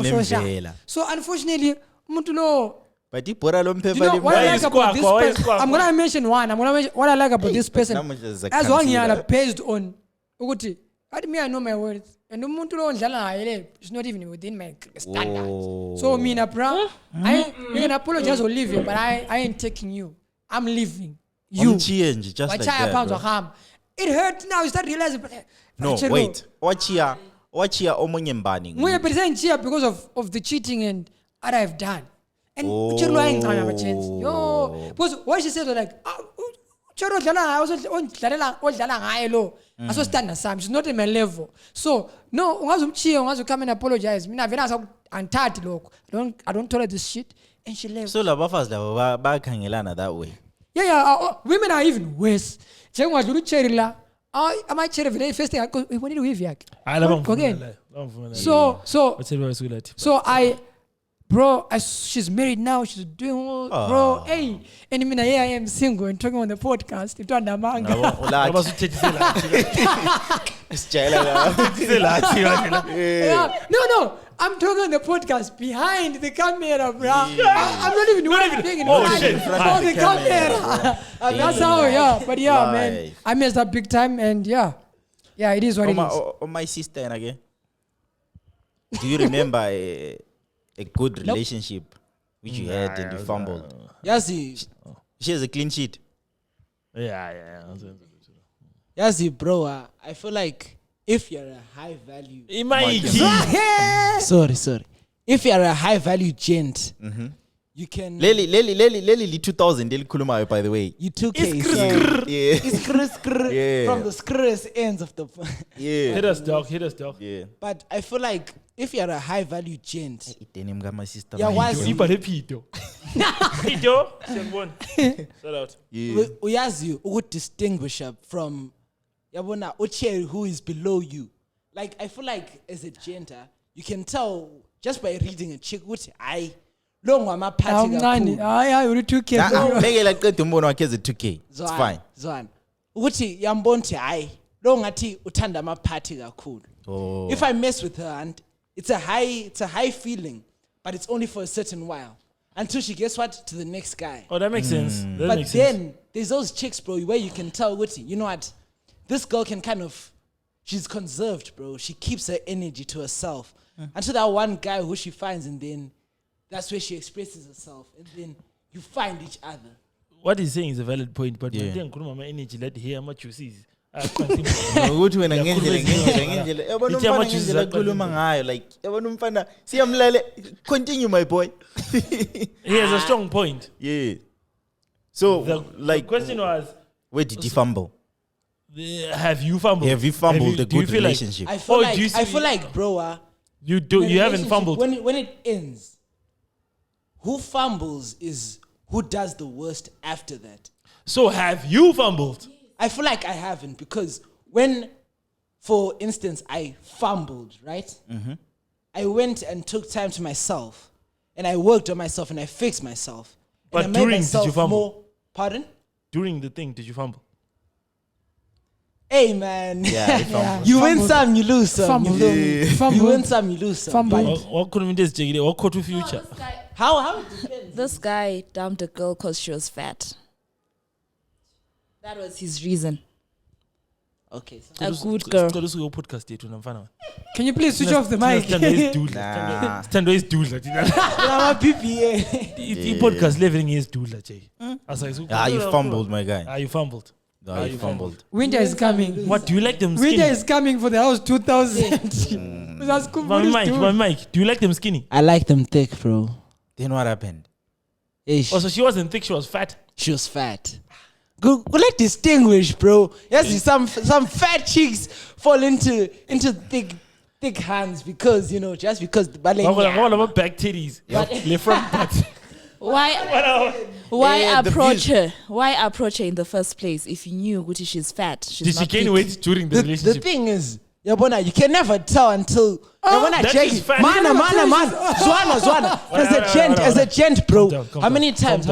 social. So unfortunately, umuntu lo. But you put a lump You know what I like about this person? I'm gonna mention one. What I like about this person. As one year based on ukuthi. I know my words. And umuntu lo ndlala naye is not even within my standard. So mina bro, you can apologize or leave you, but I ain't taking you. I'm leaving you. Change just like that. It hurt now. You start realizing. No, wait. Wachia omunye mbani. Munye person cheer because of the cheating and what I've done. And uchelo ayingcana ba chance. Yo, because what she said was like, uchelo odlala ngaye lo. Aso standard sami. She's not in my level. So, no, ungazi come and apologize. Mina vena anthathi lokho. I don't tolerate this shit and she left. So labafazi labo bakhangelana that way. Yeah, women are even worse. Njengowadlula ucherry la. Ama cherry vele first thing I wanted to weave yakhe. So she's married now, she's doing all bro, hey. And I am single and talking on the podcast. It was manga. No. I'm talking on the podcast behind the camera, bro. I'm not even doing it. The camera. That's how, But man, I messed up big time and Yeah, it is what it is. My sister and again. Do you remember a good relationship which you had and you fumbled? Yazi, She has a clean sheet. Yeah. Yazi, bro. I feel like if you're a high value, sorry. If you're a high value gent, you can. Leli 2000 Leli Kulumayo, by the way. You 2K. Yeah. It's Yeah. from the screwest ends of the. Yeah. Hit us, dog. Yeah. But I feel like if you're a high value gent, My sister. yeah, why? Pito. Shout out. Yeah. Uyazi would distinguish from yabona uche who is below you. Like I feel like as a gent, you can tell just by reading a chick which I long ama party Hayi, uri 2K. bro. Make like that umbono wakhe is 2K. It's fine. Zwan. Ukuthi yambonti hayi lo ngathi uthanda ama party kakhulu. Oh. If I mess with her and it's a high feeling, but it's only for a certain while until she gets to the next guy. Oh, that makes sense. But then there's those chicks, bro, where you can tell, you know what, this girl can she's conserved, bro. She keeps her energy to herself until that one guy who she finds, and then that's where she expresses herself, and then you find each other. What he's saying is a valid point, but Yeah. my my energy, let hear how much you see. Ukuthi wena ngendlela yabona umfana ngendlela ekhuluma ngayo like yabona umfana siyamlale continue my boy. He has a strong point. Yeah. So The question was, where did he fumble? have you fumbled? Have you fumbled a do you good feel like- relationship? I feel do you see- like, bro, You the haven't relationship, fumbled. when it ends. Who fumbles is who does the worst after that. So have you fumbled? I feel like I haven't, because when, for instance, I fumbled, right? I went and took time to myself, and I worked on myself, and I fixed myself. But and I made during, did myself you fumble? more. Pardon? During the thing, did you fumble? Hey, man. Yeah, he fumbled. You win Fumbled. some, you lose some. Fumbled. You feel me? You Fumbled. win some, you lose some. Fumbled. But What couldn't this JD? What could to future? how it depends. This guy dumped a girl because she was fat. That was his reason. Okay. So A good girl. Podcast yetu namfana. Can you please switch off the mic? Nah. Stand is doodle. I'm a PPA. The podcast living is doodle. You fumbled, my guy. You fumbled. You fumbled. Winter is coming. What do you like them skinny? Winter is coming for the house 2000. That's cool. One mic. Do you like them skinny? I like them thick, bro. Then what happened? Ish. Oh, so she wasn't thick. She was fat. She was fat. Go like distinguish, bro. Yes, some fat chicks fall into thick hands because just because the ballet. All about back titties. Left front butt. Why Yeah, the approach her? Why approach her in the first place if you knew Guti she's fat? She's Did she not gain thick? weight during the The relationship? thing is, Yabona, you can never tell until Yabona that Jackie. is fat. Man. Zwana. As a gent, bro. Calm How many down, times?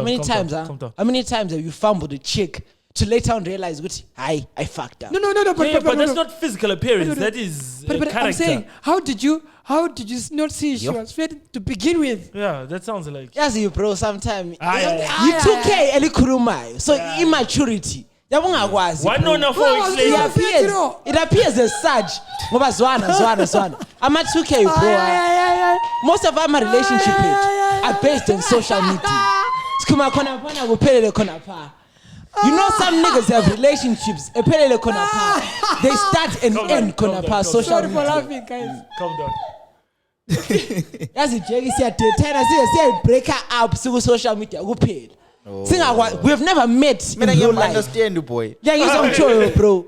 calm down. How many times have you fumbled a chick to later on realize, Guti, I fucked up? No. But that's not physical appearance. That is But character. I'm saying, how did you not see she was fat to begin with? Yeah, that sounds like. Yes, you bro. Sometimes yeah. you 2K elikhulumayo. So immaturity. Yabungakwazi. Why bro. not for explain? It appears as such. Ngoba zwana. I'm a 2K, bro. Most of our relationship are based on social media. Skuma kona pana kuphelele khona pha. You know some niggas have relationships. Ephelele khona pha. They start and end khona pha social Sorry for media. laughing, guys. Calm down. Yazi Jackie siyathethana siya break up siku social media kuphela. We've never met in real life. Understand you, boy. Yeah, ngizongitsho bro.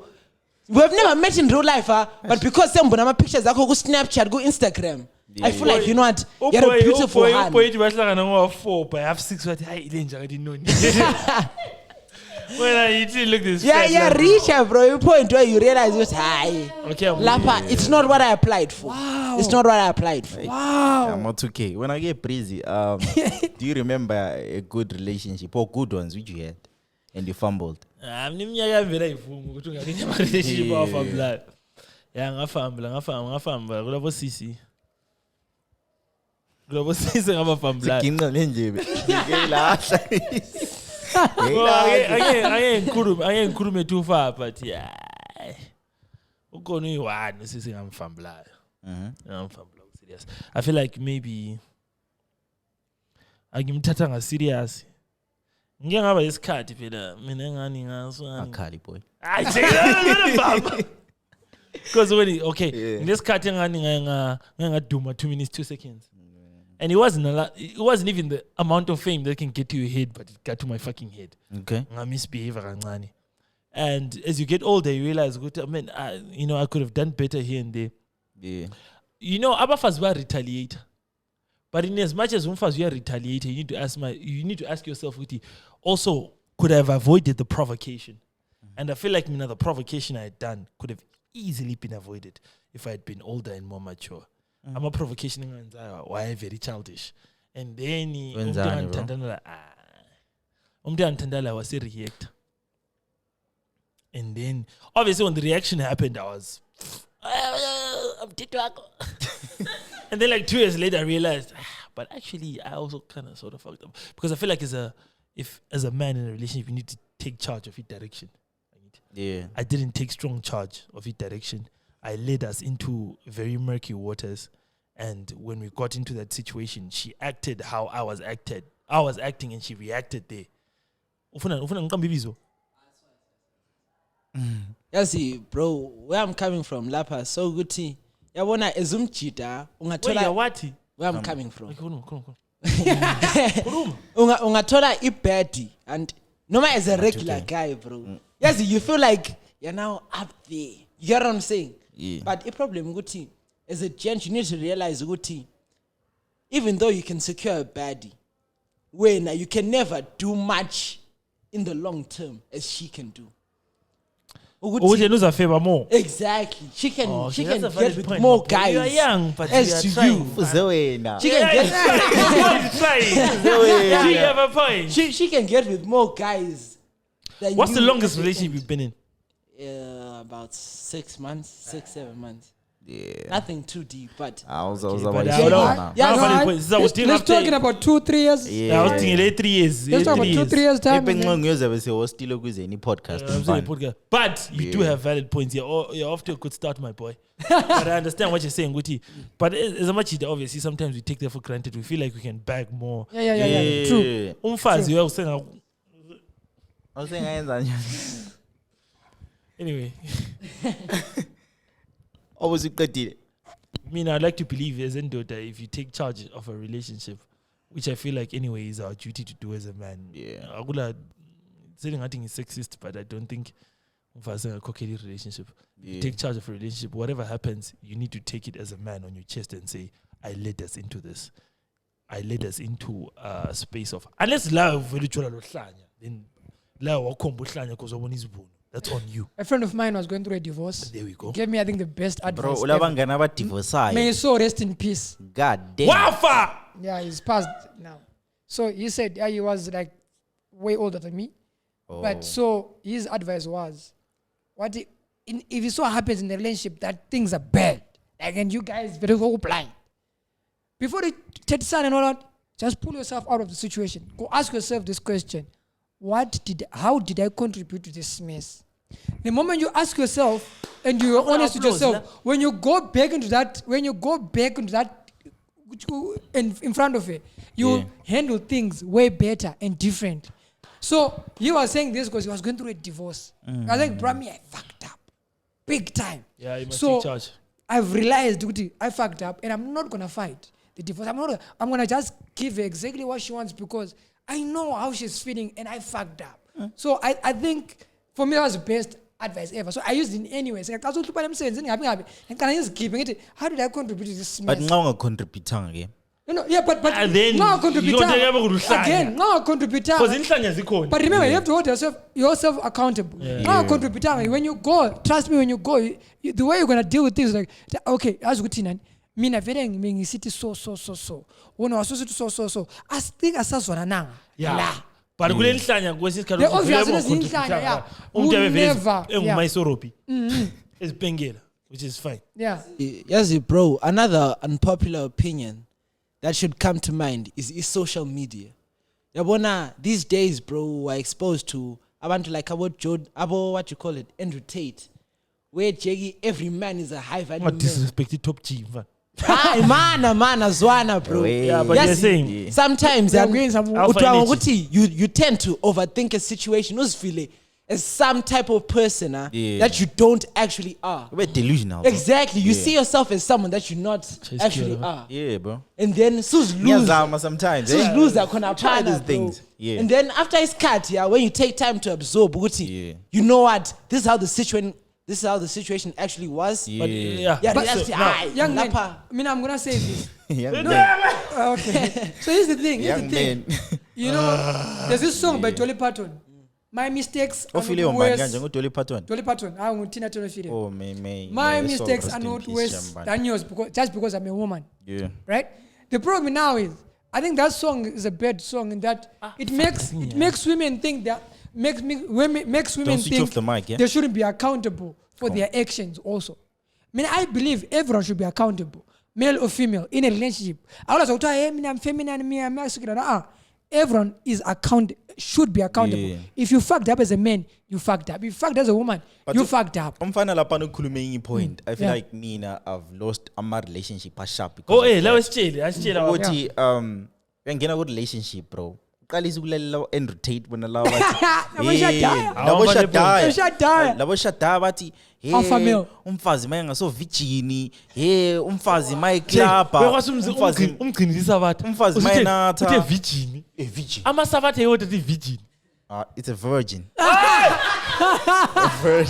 We've never met in real life, but because sembona ama pictures akho ku Snapchat, ku Instagram. I feel like, you know what? You're a beautiful hand. Boy, bahlangana ngo4 by half 6 wathi hayi ile njaka dinoni. When I eat look this. Yeah, reach bro. You point where you realize it's high. Okay, Lapa, it's not what I applied for. Wow. It's not what I applied for. Wow. I'm not 2K. When I get Kbrizzy, do you remember a good relationship or good ones which you had and you fumbled? Mniminyaka vela ifunga ukuthi ungalinye ama relationship awafambula. Yeah, ngafamba kulabo sisi. Kulabo sisi ngabafambula. Siginqa lenjebe. Ngilahla. Ake ngikhulume too far but yeah. ukona uyi-1 sesingamfambulayo. Ngamfambula serious. I feel like maybe angimthatha nga serious. Ngike ngaba isikhathi phela mina engani ngaso Akhali boy. Hayi baba. Because when in this cut ngaduma 2 minutes 2 seconds. And it wasn't even the amount of fame that can get to your head, but it got to my fucking head. Okay. Misbehavior kancane. And as you get older, you realize, I could have done better here and there. Yeah. Abafazi were retaliate. But in as much as umfazi you are retaliator, you need to ask yourself, also, could I have avoided the provocation? And I feel like the provocation I had done could have easily been avoided if I had been older and more mature. I'm a provocation why very childish. And then Umtandala was a react. And then obviously when the reaction happened, I was I'm and then like 2 years later I realized, but actually I also kind of sort of fucked up. Because I feel like as a man in a relationship you need to take charge of your direction. Yeah. I didn't take strong charge of it direction. I led us into very murky waters. And when we got into that situation, she acted how I was acting and she reacted there. Yazi bro, where I'm coming from lapha so good. Yabona ezumjida ungathola what? Where I'm coming from. Khuluma. Ungathola ibadi and noma as a regular guy bro. Yazi you feel like you're now up there. You get what I'm saying? Yeah. But a problem good as a gent you need to realize good even though you can secure a baddie, when you can never do much in the long term as she can do. Lose a favor more. Exactly. She can that's a get valid with point, more my boy. guys. You are young, but as you are to trying. you. She can get You have a point. she can get with more guys than What's you the longest at the relationship end. you've been in? About 6 months, 7 months. Yeah. Nothing too deep, but I was but about I to don't say know. now. Let's talking about 2-3 years. Yeah. I was thinking 3 years. Let's talk about 2-3 years time. Epe ngiyozabe sewostile kwize any podcast. Podcast. But you do have valid points. You're off to a good start, my boy. But I understand what you're saying, Guti. But as much as obviously sometimes we take that for granted. We feel like we can bag more. Yeah. True. Umfazi, you were saying. I was saying Anyway, obuziqedile. I'd like to believe as Ndoda, if you take charge of a relationship, which I feel like anyway is our duty to do as a man. Yeah. Agula saying I think it's sexist, but I don't think a cocktail relationship. Yeah. You take charge of a relationship, whatever happens, you need to take it as a man on your chest and say, I led us into this. I led us into a space of unless love then that's on you. A friend of mine was going through a divorce. There we go. He gave me, I think, the best Bro, advice. ulabangana ba divorce. May his soul rest in peace. God damn. Wafa! Yeah, he's passed now. So he said, he was like way older than me. Oh. But so his advice was, if it so happens in a relationship that things are bad, like, and you guys very all blind, before you take son and all that, just pull yourself out of the situation. Go ask yourself this question: how did I contribute to this mess? The moment you ask yourself and you are honest with yourself, when you go back into that in front of it, you handle things way better and different. So he was saying this because he was going through a divorce. I was like, bro, I fucked up big time. Yeah, you must So take charge. I've realized I fucked up and I'm not gonna fight the divorce. I'm gonna just give her exactly what she wants because I know how she's feeling and I fucked up. So I think for me that was the best advice ever. So I used it in any way. So I was saying, and can I just keep it? How did I contribute to this mess? But now contribute again. No, yeah, but And then now contribute again. Now contribute. But remember, you have to hold yourself accountable. Now contribute. When you go, trust me, when you go, the way you're gonna deal with things like, okay, as good thing, mina vele ngicity so. When I was so. I think asazwana nanga. Yeah. But kule nhlanya kwesisikhathi The obvious inhlanya, yeah. umuntu Would abevele never, engumayisoropi ezibhengela, which is fine. Yeah. Yes, bro. Another unpopular opinion that should come to mind is social media. Yabona, these days, bro, we're exposed to abantu like what you call it, Andrew Tate. where Jeggy, every man is a high value What man. disrespected top G, man. Hi, mana zwana, bro. Yeah, but Yes, you're saying sometimes They're going some Alpha Utuangokuthi, you tend to overthink a situation uzifile as some type of person that you don't actually are. We're delusional. Bro. Exactly. You see yourself as someone that you not actually are. Yeah, bro. And then sus lose. Ngiyazama sometimes. Sus lose that kind of Try partner, these bro. things. Yeah. And then after it's cut, when you take time to absorb, you know what? This is how the situation actually was. Yeah. But yeah. Yeah, But that's so, Young man, Lapa. I mean, I'm gonna say this. Young man. Okay. So here's the thing. Young man. You know, there's this song by Dolly Parton. My mistakes are Ofile not umbani worse. kanje nguDolly Parton. Dolly Parton. Tina Turner video. Oh, may. My may mistakes rest are in not peace, worse Shambani. than yours just because I'm a woman. Yeah. Right? The problem now is, I think that song is a bad song in that it makes women think that makes women Don't switch think off the mic, yeah? they shouldn't be accountable for their actions also. I mean, I believe everyone should be accountable, male or female, in a relationship. I always say, hey, I'm feminine, I'm masculine. Everyone should be accountable. Yeah. If you fucked up as a man, you fucked up. If you fucked as a woman, you fucked up. Umfana lapha nokhulume point. I feel Yeah. like mina I've lost my relationship sharp because Oh, of hey, that. asitshela. Ukuthi uyangena ku relationship bro. Uqalisa ukulalela entertain bona lawa bathi. Labo shada bathi Alpha male. umfazi maye ngaso virgin, umfazi maye club, umfazi Mgcini isabatha. umfazi maye natha. Uthe virgin. Virgin. Amasabatha yodwa athi virgin. It's a virgin.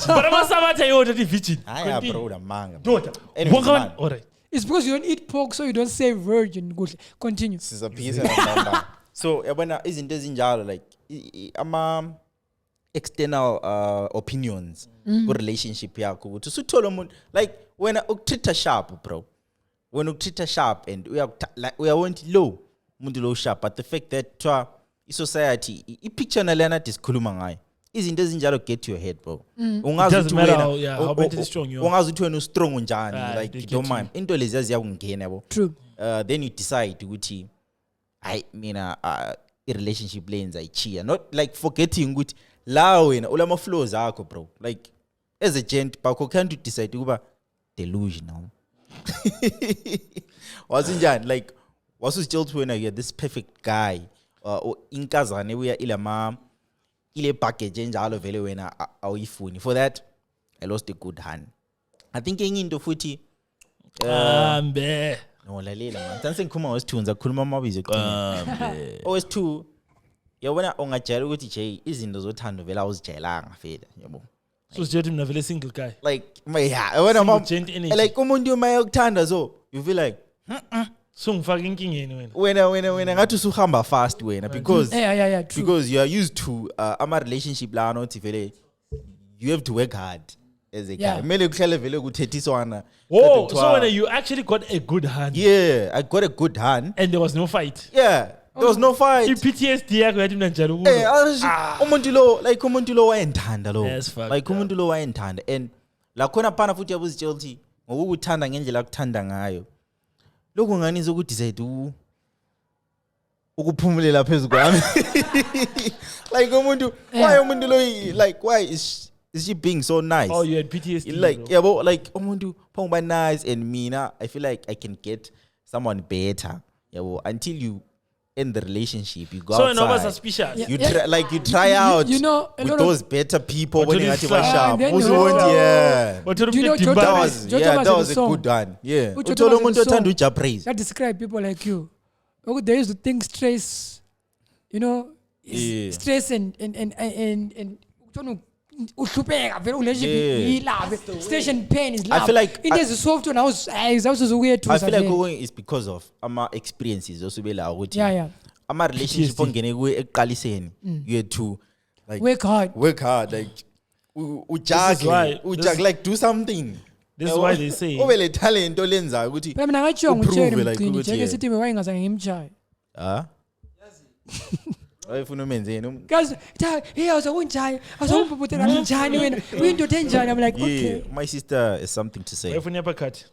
But amasabatha yodwa athi virgin. Aya bro manga. Daughter. Anyway, Wonke man. abantu- all right. It's because you don't eat pork, so you don't say virgin. Good. Continue. Sizaphisa namba. So yabona izinto ezinjalo like ama external opinions ku relationship yakho ukuthi usuthola umuntu like wena ukutreat sharp bro. When ukutreat sharp and uyawonti low umuntu low sharp, but the fact that I society I picture nalena disikhuluma ngayo izinto ezinjalo get to your head bro. Ungazi Doesn't ukuthi matter wena how- yeah, how mentally strong you are. ungazi ukuthi wena ustrong njani They like you get don't you. mind into lezi ziyakungena yabo. True. Then you decide ukuthi mina i-relationship lanes ayichiya, not like forgetting ukuthi la wena ulama flaws akho bro, like as a gent bakho can't you decide ukuba delusional. Wasinjani like wasustill to wena you're this perfect guy or inkazane uya ile package enjalo vele wena awuyifuni. For that I lost a good hand. I think enye into futhi Ambe. no lalela man sanse ngikhuluma ngosithunza kukhuluma amabizo eqiniso. OS2 yabona ungajayela ukuthi Jay izinto zothando vela awuzijayelanga vela yabo. So sijethi mina vele single guy. Like yabona gent energy. like umuntu uma yokuthanda so you feel like So ngifaka inkingeni wena. wena ngathi usuhamba fast wena because Yeah. True. because you are used to ama relationship la nothi vele you have to work hard as a guy. Yeah. Mele kuhlale vele kuthethiswana. Oh, so when you actually got a good hand Yeah, I got a good hand. and there was no fight. Yeah, there was no fight. I-PTSD yakho yathi mina njalo Umuntu lo wayendithanda lo. That's fucked Like umuntu lo wayendithanda and la khona phana futhi yabuzitshela ukuthi ngokukuthanda ngendlela akuthanda ngayo. Lokho ngani zokudecide ukuphumulela phezulu kwami. Like umuntu why umuntu lo like why is she being so nice? Oh, you had PTSD. Like bro. yeah, but like umuntu phongba nice and mina I feel like I can get someone better. Yeah, until you end the relationship, you go So outside. no was suspicious. Yeah. You try out You know, a with lot of- those better people But when to you this got far, sharp. then Who's you- want yeah. But you Do you know don't George That Thomas- was George yeah, Thomas that has was a a song. good one. Yeah. George Uthola Thomas has a umuntu song. othanda ujapraise. That describe people like you. Okay, they used to think stress, you know, Yeah. stress and uhlupeka vele relationship Yeah. love, station pain is love. I feel like into ezisoft one house is weird too. I feel like going is because of ama experiences osubela ukuthi yeah. ama relationship PTSD. ongene kuwe eqaliseni you had to like Work hard. like why- ujag like do something. This is why they say ube le talent olenzayo ukuthi Phela mina ngatshiwo uprove ngutsheni like mgcini ukuthi, njeke yeah. sithi wayengazange ngimtshaye. Wayefuna umenzeni Guys, hey, awuzawunjani? Awuzawumbubutela njani wena? Uyindoda enjani? I'm like, okay. Yeah, my sister has something to say. wayefuna yapakhathi.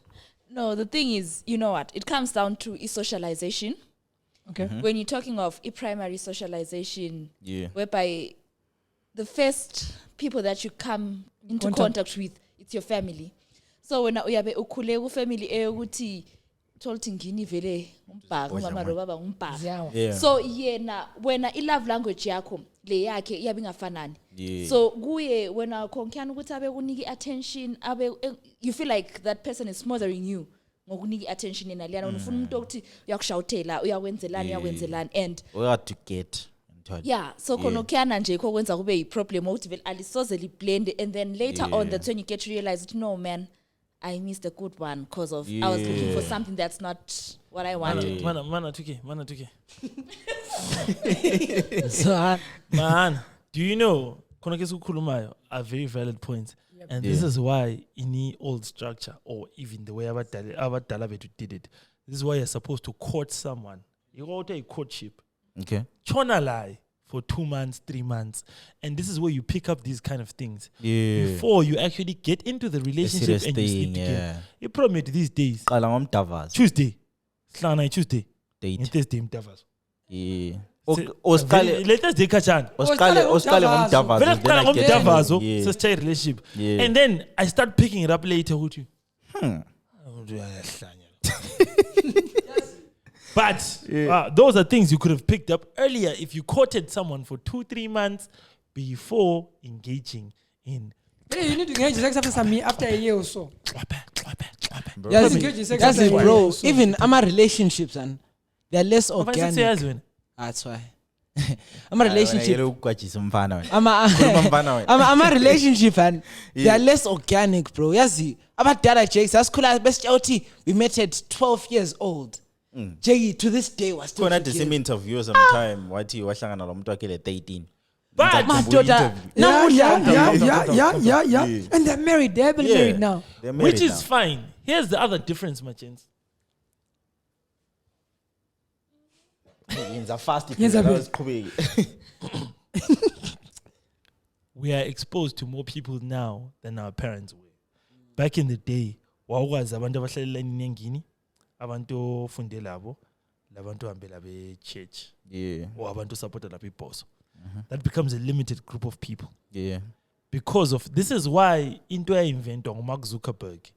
No, the thing is, you know what? It comes down to socialization. Okay. When you're talking of primary socialization, Yeah. whereby the first people that you come into Contact. contact with, it's your family. So wena uyabe ukhule ku family eyokuthi tholthi ngini vele umbhaka umama nobaba umbhaka. So yena wena I love language yakho le yakhe iyabe ingafanani. So kuye wena khonkyana ukuthi abe kuniki attention abe you feel like that person is smothering you ngokuniki attention yena liyana ufuna umuntu okuthi uyakushawutela uyakwenzelana and we have to get yeah, so khonokhyana nje kokwenza kube yiproblem ukuthi vele alisoze liblend and then later on that's when you get to realize that no man I missed a good one because of I was looking for something that's not what I wanted. Mana tuke. So, Man, do you know konokesu khulumayo are very valid points. And this is why in the old structure or even the way abadala bethu did it. This is why you're supposed to court someone. You go to a courtship. Okay. Chona lie for 2 months, 3 months. And this is where you pick up these kind of things. Before you actually get into the relationship and you sleep together. You promise these days. Tuesday. Slana Tuesday. Date. Thursday mtavas. Yeah. Latest day kachan. Relationship. And then I start picking it up later with you. But those are things you could have picked up earlier if you courted someone for 2-3 months before engaging in. You need to engage sex after a year or so. That's it, bro. Even our relationships and they're less organic. That's why. I'm a relationship. I'm a relationship and they are less organic, bro. Yazi, about data Jakes, that's cool. Best OT. We met at 12 years old. Jay to this day was still the same interview sometime. What you was at 18. But my daughter, yeah. And they're married. They're married now. Which is fine. Here's the other difference, my chance. We are exposed to more people now than our parents were. Back in the day, wawukwazi abantu abahlalela eNyangini, abantu fundela labo, labantu hambela be church. Or abantu supporta lapha iBhoso. That becomes a limited group of people. Because of this is why into inventwa nguMark Zuckerberg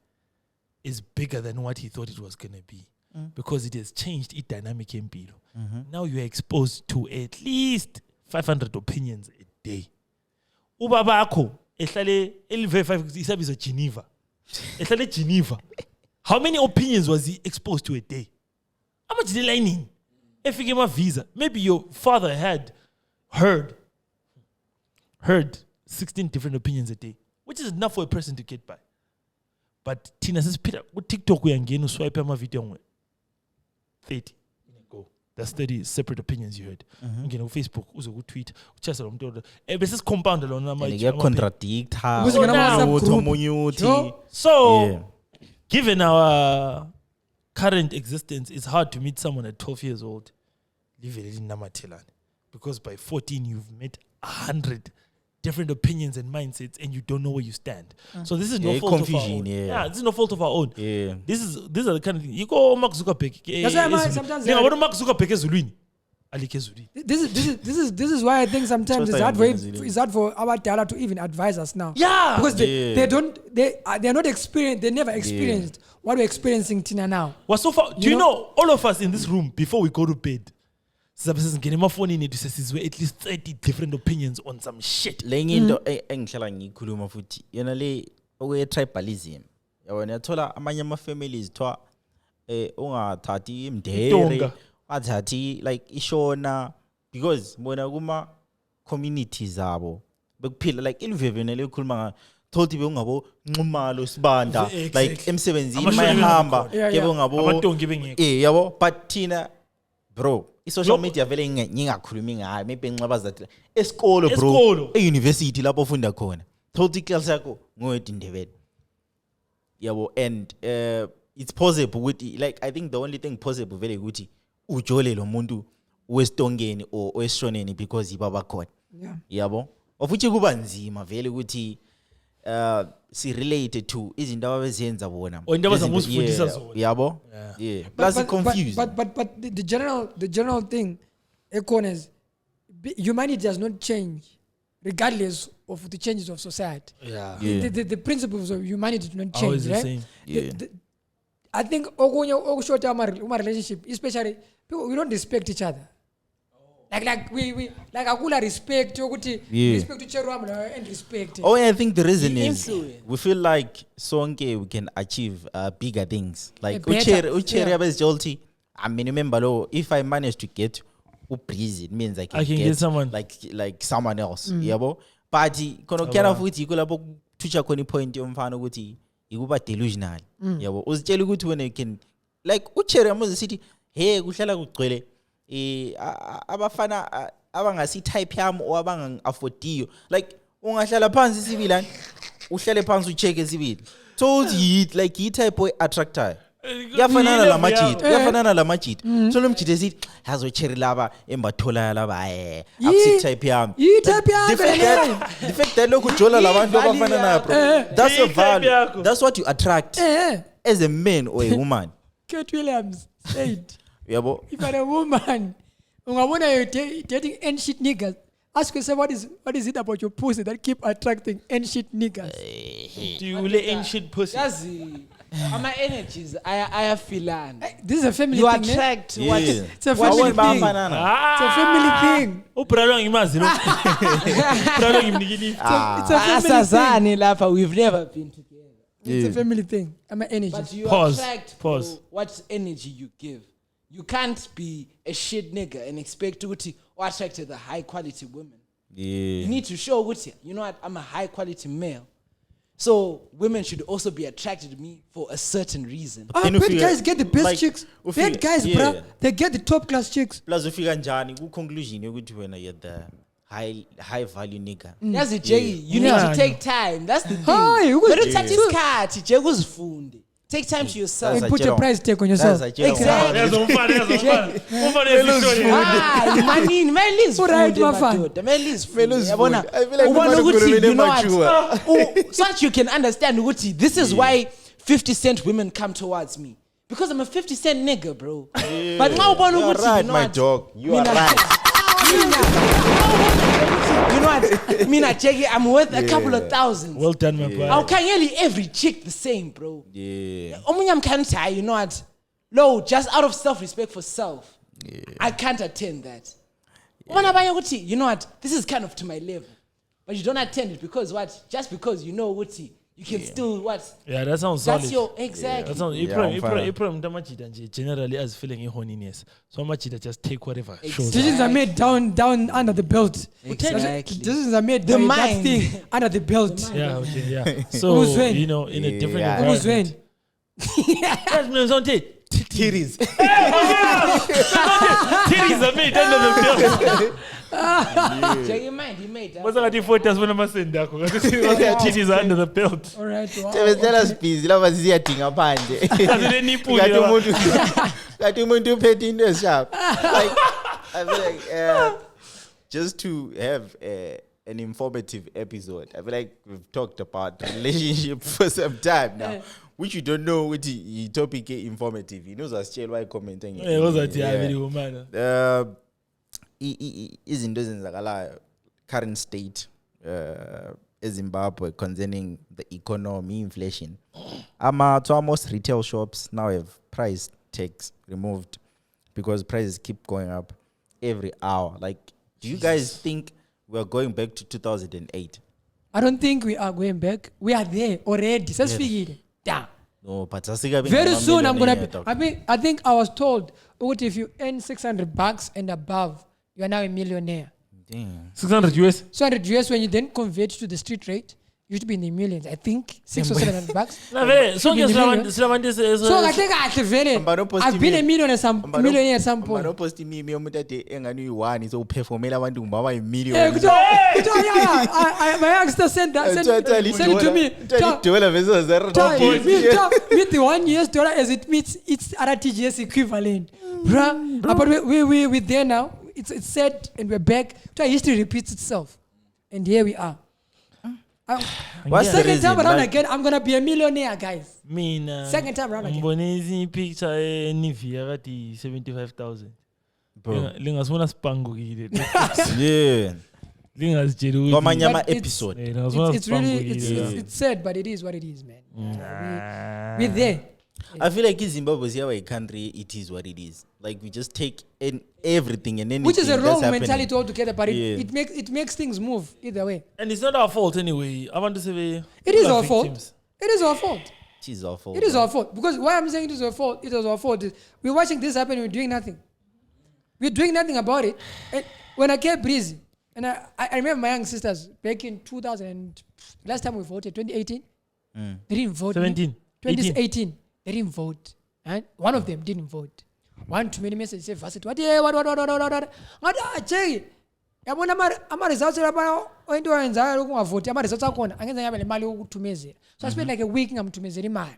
is bigger than what he thought it was going to be. Because it has changed its dynamic in Bilo. Now you are exposed to at least 500 opinions a day. Ubabako, ehlale L5 isabizo Geneva. Ehlale Geneva. How many opinions was he exposed to a day? How much lining? If you give him a visa, maybe your father had heard 16 different opinions a day, which is enough for a person to get by. But Tina says, Peter, what TikTok we are swipe my video 30. Go. That's 30 separate opinions you heard. You know, Facebook, uzo tweet, just this is compound alone. Contradict So, given our current existence, it's hard to meet someone at 12 years old. Because by 14, you've met 100 different opinions and mindsets, and you don't know where you stand. So this is no fault of our own. This is no fault of our own. These are the kind of thing. You go Mark Zuckerberg. That's why sometimes Mark Zuckerberg is Zulwini. This is why I think sometimes it's hard for our data to even advise us now. Because they're not experienced. They never experienced what we're experiencing Tina now. So far, do you know all of us in this room before we go to bed? Getting my phone in it says at least 30 different opinions on some shit. Laying into engihlala ngikhuluma futhi yena le owe tribalism. Yabona yathola amanye ama families thwa ungathathi imndere, athathi like ishona because bona kuma communities zabo bekuphila like ilivevene lekhuluma thothi beungabo nxumalo sibanda like emsebenzini mayihamba yebo ngabo abatongi bengekho yabo but thina bro social media vele ngingakhulumi ngayo maybe nxaba zathi esikolo bro euniversity lapho ufunda khona thothi class yakho ngoyedindebele yabo and it's possible ukuthi like I think the only thing possible vele ukuthi ujole lo muntu westongeni or weshoneni because ibaba khona yabo ofuthi kuba nzima vele ukuthi si related to izinto abazenza bona indaba zamufundisa zona yabo plus confused but the general thing economies humanity does not change regardless of the changes of society. Yeah. The principles of humanity do not change, Always the right? same. I think okunye short term relationship, especially people, we don't respect each other. Like we akula respect respect each other and respect. Oh, I think the reason is Influence. we feel like sonke we can achieve bigger things. Like Better, uchere I mean, remember, if I manage to get Kbrizzy, it means I can get someone like someone else. Yabo, but kono kyana futhi kulapho tucha koni point yomfana ukuthi ikuba delusional. Yabo, uzitshela ukuthi when you can like uchere amuzi sithi hey kuhlala kugcwele abafana abangasi type yami o abanga affordiyo, like ungahlala phansi sibili uhlale phansi ucheke sibili, so like type boy attractor yafanana la majita so lo mjita sithi hazocherry laba embathola laba akusi type yami, the fact that lokhu jola labantu abafana na bro, that's your value, that's what you attract as a man or a woman. Kate Williams said Yabo, if you're a woman ungabona you're dating ancient niggas, ask yourself what is it about your pussy that keep attracting ancient niggas? Do you really ancient pussy? My energies, I feel This is a family you thing. attract yeah. what It's a family thing. It's a family thing. Ubralo ngimazi lo. Ubralo ngimnikini. It's a family thing. asazani lapha, we've never been together. It's a family thing. I'm an energy. But you Pause. attract what energy you give. You can't be a shit nigga and expect to attract the high quality women. You need to show you know what, I'm a high quality male. So women should also be attracted to me for a certain reason. Bad guys get the best chicks. Bad guys, bruh, they get the top class chicks. Plus ufika njani ku conclusion yokuthi wena you're the high value nigga. That's the J. You need to take time. That's the thing. Hi, But don't touch his card. J goes funde. Take time to yourself. And put your price tag on yourself. Exactly. Man lives Right, food. Man lives food. I feel like You know what? So that you can understand, Uti, this is why 50 Cent women come towards me. Because I'm a 50 Cent nigga, bro. But now, you are right, my dog. You are right. You know what? Mina Chege, I'm worth a couple of thousands. Well done, my boy. How can nearly every chick the same, bro? Yeah. I'm can't say, you know what? No, just out of self-respect for self. Yeah. I can't attend that. Yeah. You know what? This is kind of to my level. But you don't attend it because what? Just because you know what? You can still what? Yeah, that sounds solid. That's your exactly. That sounds April generally as feeling a horniness. So much that just take whatever shows. Decisions are made down under the belt. Exactly. Decisions are made the by mind that thing under the belt. Yeah, okay, yeah. So you know, in a different environment. Titties. Titties are made under the belt. He made that. What's that photos when I'm saying that? Titties are under the belt. All right. Tell us busy lava ziyadinga phandle. Kathi umuntu uphethe into esharp. Like I feel like just to have an informative episode. I feel like we've talked about relationship for some time now. Which you don't know which topic is informative. You know that's why commenting. Yeah, was that very woman. Izinto ezenzakalayo current state Zimbabwe concerning the economy, inflation. Most retail shops now have price tags removed because prices keep going up every hour. Like, do you guys think we're going back to 2008? I don't think we are going back. We are there already. Yeah. No, but very soon I'm gonna be. I think I was told if you earn $600 and above, you are now a millionaire. Damn. 600 US. 600 US when you then convert to the street rate, you should be in the millions. I think $600 or $700. So I think I've been a millionaire at some point. I'm posting me one is performing abantu ngaba million. My youngster send it to me. Meet the $1 as it meets its RTGS equivalent. Bruh. But we're there now. It's set and we're back. History repeats itself. And here we are. Second time around again, I'm gonna be a millionaire, guys. Second time around again. Mbonezi picture Nivea kati 75,000. Bro. Lingasona spango kile. Yeah. Kwamanye But episode. it's really it's sad, but it is what it is, man. We're there. I feel like in Zimbabwe is our country, it is what it is. Like we just take in everything and anything. Which is a that's wrong happening. mentality altogether, but Yeah. it makes things move either way. And it's not our fault anyway. I want to say It is our fault. It is our fault. It is our fault. It is our fault. Because why I'm saying it is our fault, it is our fault. We're watching this happen and we're doing nothing. We're doing nothing about it. And when I came Kbrizzy, and I remember my young sisters back in 2000, and last time we voted, 2018, they didn't vote. 17. 2018, they didn't vote. And one of them didn't vote. One too many messages say, "Varsity, what? Yabona ama results lapha into oyenzayo ukungavoti ama results akhona angenza nyabe le mali yokuthumezela. So I spent like a week ngamthumezela imali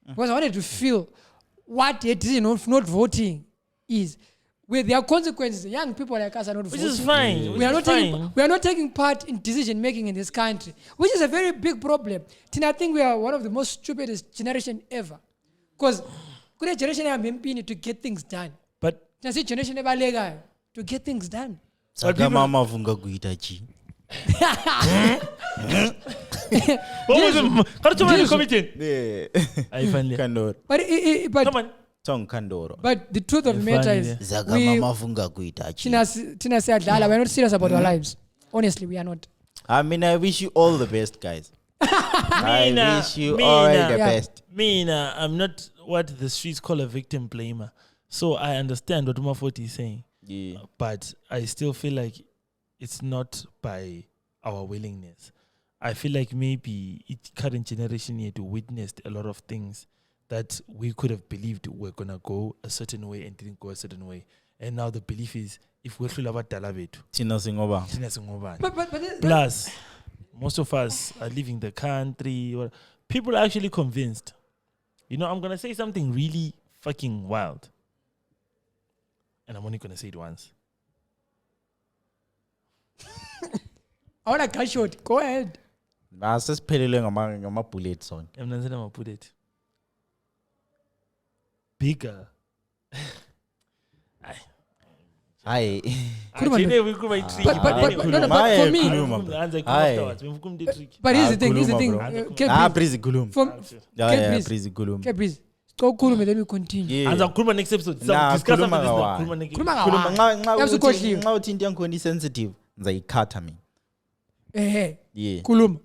because I wanted to feel what a decision of not voting is. Where there are consequences, young people like us are not voting. Which is fine. We are not taking part in decision making in this country, which is a very big problem. I think we are one of the most stupidest generation ever. Because good generation have to get things done. But see generation to get things done. Saka mama vunga kuita chi. What was it? Committee. Yeah. I finally. Kandor. But Come on. Tong Kandoro. But the truth of the matter is, Zaga mama vunga kuita chi. Tina said, we're not serious about our lives. Honestly, we are not. I mean, I wish you all the best, guys. I wish you all the best. Mina, I'm not what the streets call a victim blamer. So I understand what Maforty is saying. Yeah. But I still feel like it's not by our willingness. I feel like maybe current generation here to witnessed a lot of things that we could have believed were going to go a certain way and didn't go a certain way. And now the belief is, if we're plus, most of us are leaving the country. People are actually convinced. You know, I'm going to say something really fucking wild. And I'm only going to say it once. I want to cut short. Go ahead. I'm just pedaling on my bullets on. I'm not going to put it. Bigger. Hi. But for me, but here's the thing. Kbrizzy Kulum. Kbrizzy Kulum. Kbrizzy. Go Kulum, then we continue. And Kuluma next episode. Nah, Kuluma sensitive. They cut me. Yeah. Kulum.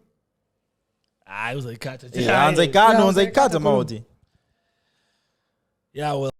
I was like cut. Yeah, and they cut him out. Yeah, well.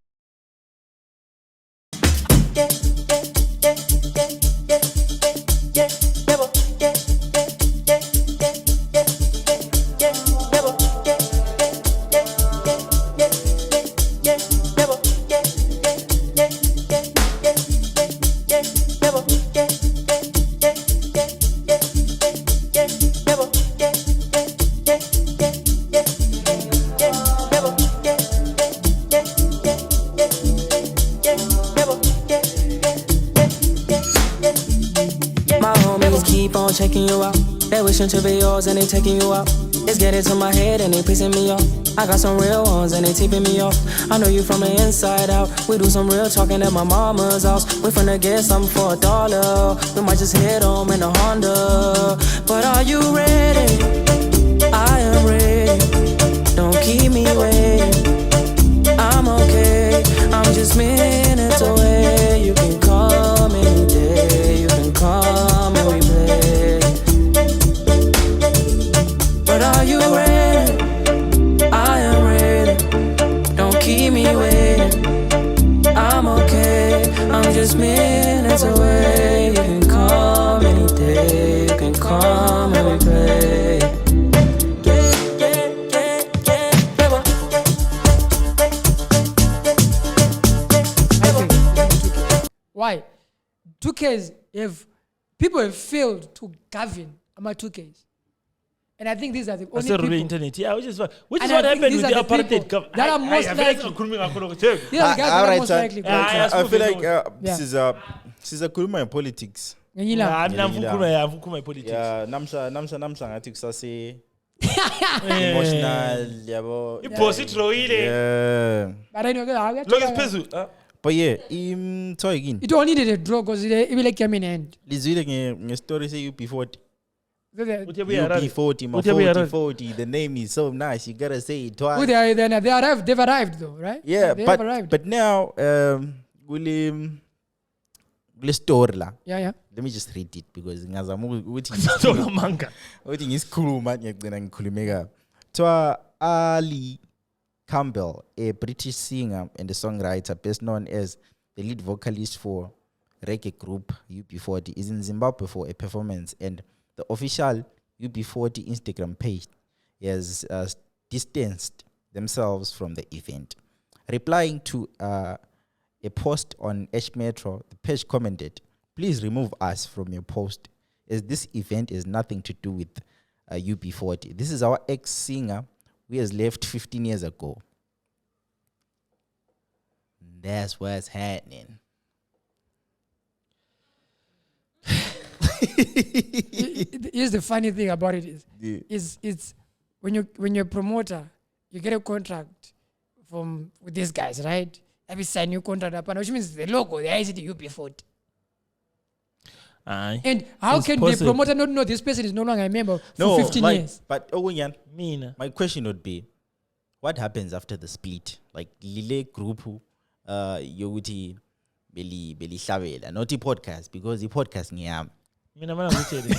Checking you out, they wishing to be yours and they taking you out. It's getting to my head and they pissing me off. I got some real ones and they tipping me off. I know you from the inside out. We do some real talking at my mama's house. We finna get something for $1. We might just hit home in a Honda. But are you ready? I am ready. Don't keep me waiting. I'm okay. I'm just minutes away. You can call me any day. You can call me we play. Are you ready? I am ready. Don't keep me waiting. I'm okay. I'm just minutes away. You can call me any day. You can call me we play. Why? 2Ks people have failed to govern my 2Ks. And I think these are the only people. Internet. Yeah, which is what happened with the apartheid government. That are most likely. I feel like this is a kuluma in politics. I'm politics. Yeah, namsa ngathi kusase emotional yabo. Iposit roile. Yeah. But I know look at phezulu. But yeah, so again, It only needed a draw because it came in hand. lizwile nge-story se-UB40. UB40, UB40, Maforty 40. The name is so nice. You gotta say it twice. Who they are, they arrived. They've arrived though, right? Yeah, they have arrived. but now kule story la. Yeah. Let me just read it because ngazama ukuthi Manga. ngisikhuluma ngiyagcina ngikhulumeka. Twa Ali Campbell, a British singer and a songwriter best known as the lead vocalist for reggae group UB40, is in Zimbabwe for a performance, and the official UB40 Instagram page has distanced themselves from the event. Replying to a post on H Metro, the page commented, "Please remove us from your post, as this event has nothing to do with UB40. This is our ex-singer who has left 15 years ago." That's what's happening. Here's the funny thing about it Yeah. is it's when you're a promoter, you get a contract with these guys, right? Every sign new contract up, which means the logo, the ICT UB40. Aye. And how It's can possible. the promoter not know this person is no longer a member for No, 15 like, years? but Ogunyan, Mina. my question would be, what happens after the split? Like Lile group yokuthi beli hlabela, not the podcast, because the podcast ngiyami. Mina mana ngitshele.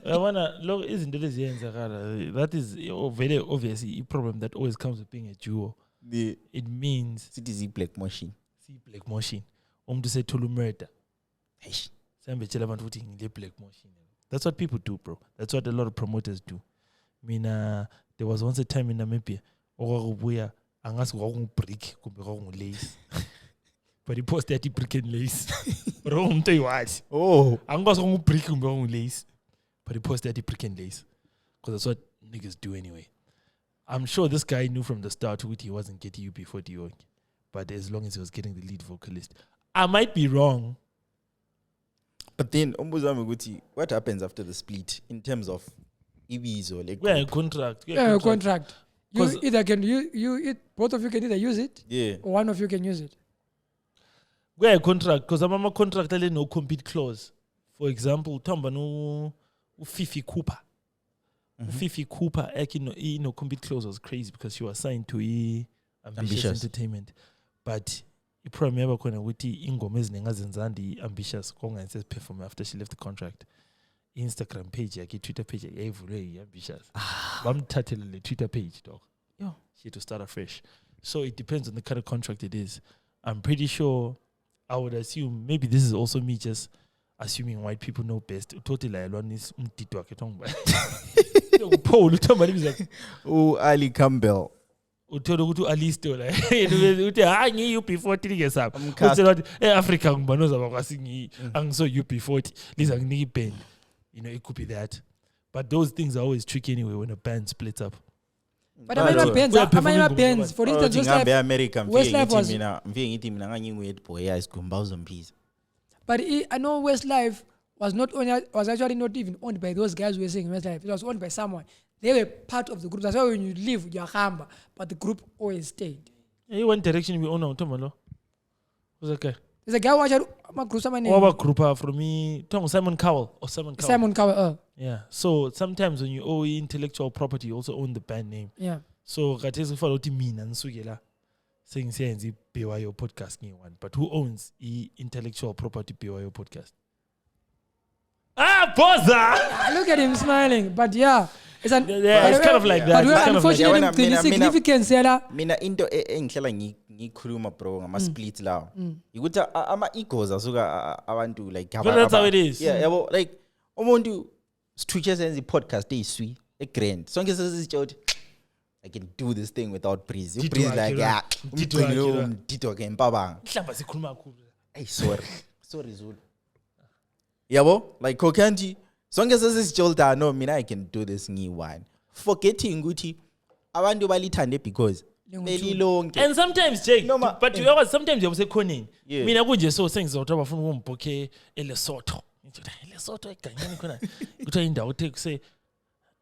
Yabona lo izinto leziyenzakala. That is very obviously a problem that always comes with being a duo. It means It is a black machine. see black machine. Umuntu sethola murder. Eish. Sambe tshela abantu ukuthi ngile black machine. That's what people do, bro. That's what a lot of promoters do. Mina there was once a time in Namibia okwakubuya angazi kwakungu-brick kumbe kwakungu-lace. But he posted that brick and lace. Bro, umuntu oyiwathi. Oh. Angikwazi kwakungu-brick kumbe kwakungu-lace. But he posted that brick and lace. Because that's what niggas do anyway. I'm sure this guy knew from the start who he wasn't getting UB40 work. But as long as he was getting the lead vocalist. I might be wrong. But then umbuzami ukuthi, what happens after the split in terms of ibizo like We're a contract. Yeah, a contract. You 'Cause- either can both of you can either use it, yeah. or one of you can use it. We're a contract because I'm a contract that no compete clause. For example, Tamba no Fifi Cooper. Fifi Cooper no compete clause was crazy because she was signed to Ambitious Entertainment. But you probably remember when ingoma ezinengazenzandi Ambitious konga says perform after she left the contract. Instagram page yakhe, Twitter page yakhe Ambitious. Bamthathele le Twitter page dog. Yeah. She had to start afresh. So it depends on the kind of contract it is. I'm pretty sure I would assume maybe this is also me just assuming white people know best. Totally alone is umtito wakhe tonga. Paul uthamba libiza. Oh, Ali Campbell. Uthola ukuthi alisto la. Uthi ngi UB40 ngesapha. Umcast. Uthi ukuthi eAfrica ngibanoza bakwasi angiso UB40 liza nginika iband. You know, it could be that. But those things are always tricky anyway when a band splits up. But amanye bands, for instance, Ngingabe America Westlife was. mfike ngithi mina ngangingu-head boy yasigumba uzombiza. But I know Westlife was actually not even owned by those guys who were saying Westlife. It was owned by someone. They were part of the group. That's why when you leave, you're hamba, but the group always stayed. Yeah, one direction we own on Tomalo. Who's that guy? There's a guy who actually group Our group from me, Simon Cowell or Simon Cowell. Simon Cowell. Yeah. So sometimes when you own intellectual property, you also own the band name. Yeah. So katesi follow to me and Sugela saying the ByoPodcast one. But who owns the intellectual property ByoPodcast? Boza! Look at him smiling. But yeah, it's it's kind of like that. But It's unfortunately, like that. the significance here. Mina into engihlala ngikhuluma bro ngama-split lawo ukuthi ama-egos asuka abantu like But that's how it is. yeah yabo like umuntu sithutshe senza i-podcast eyiswi egrand sonke sesisitsho ukuthi I can do this thing without Breeze. Tito Breeze like Akira. Tito Akira. Tito wakhe empabanga. Mhlamba sikhuluma kakhulu. Hey sorry Zulu. Yabo like Kokanti sonke sesisitsho no mina I can do this ngiyi-one. Forgetting ukuthi abantu balithande because nelilonke. And sometimes Jake, No, but you sometimes you say khoneni. Yeah. Mina kunje so sengizothi abafuna ukumbhokhe eLesotho. eLesotho eganyeni khona. Kuthiwa indawo ethe kuse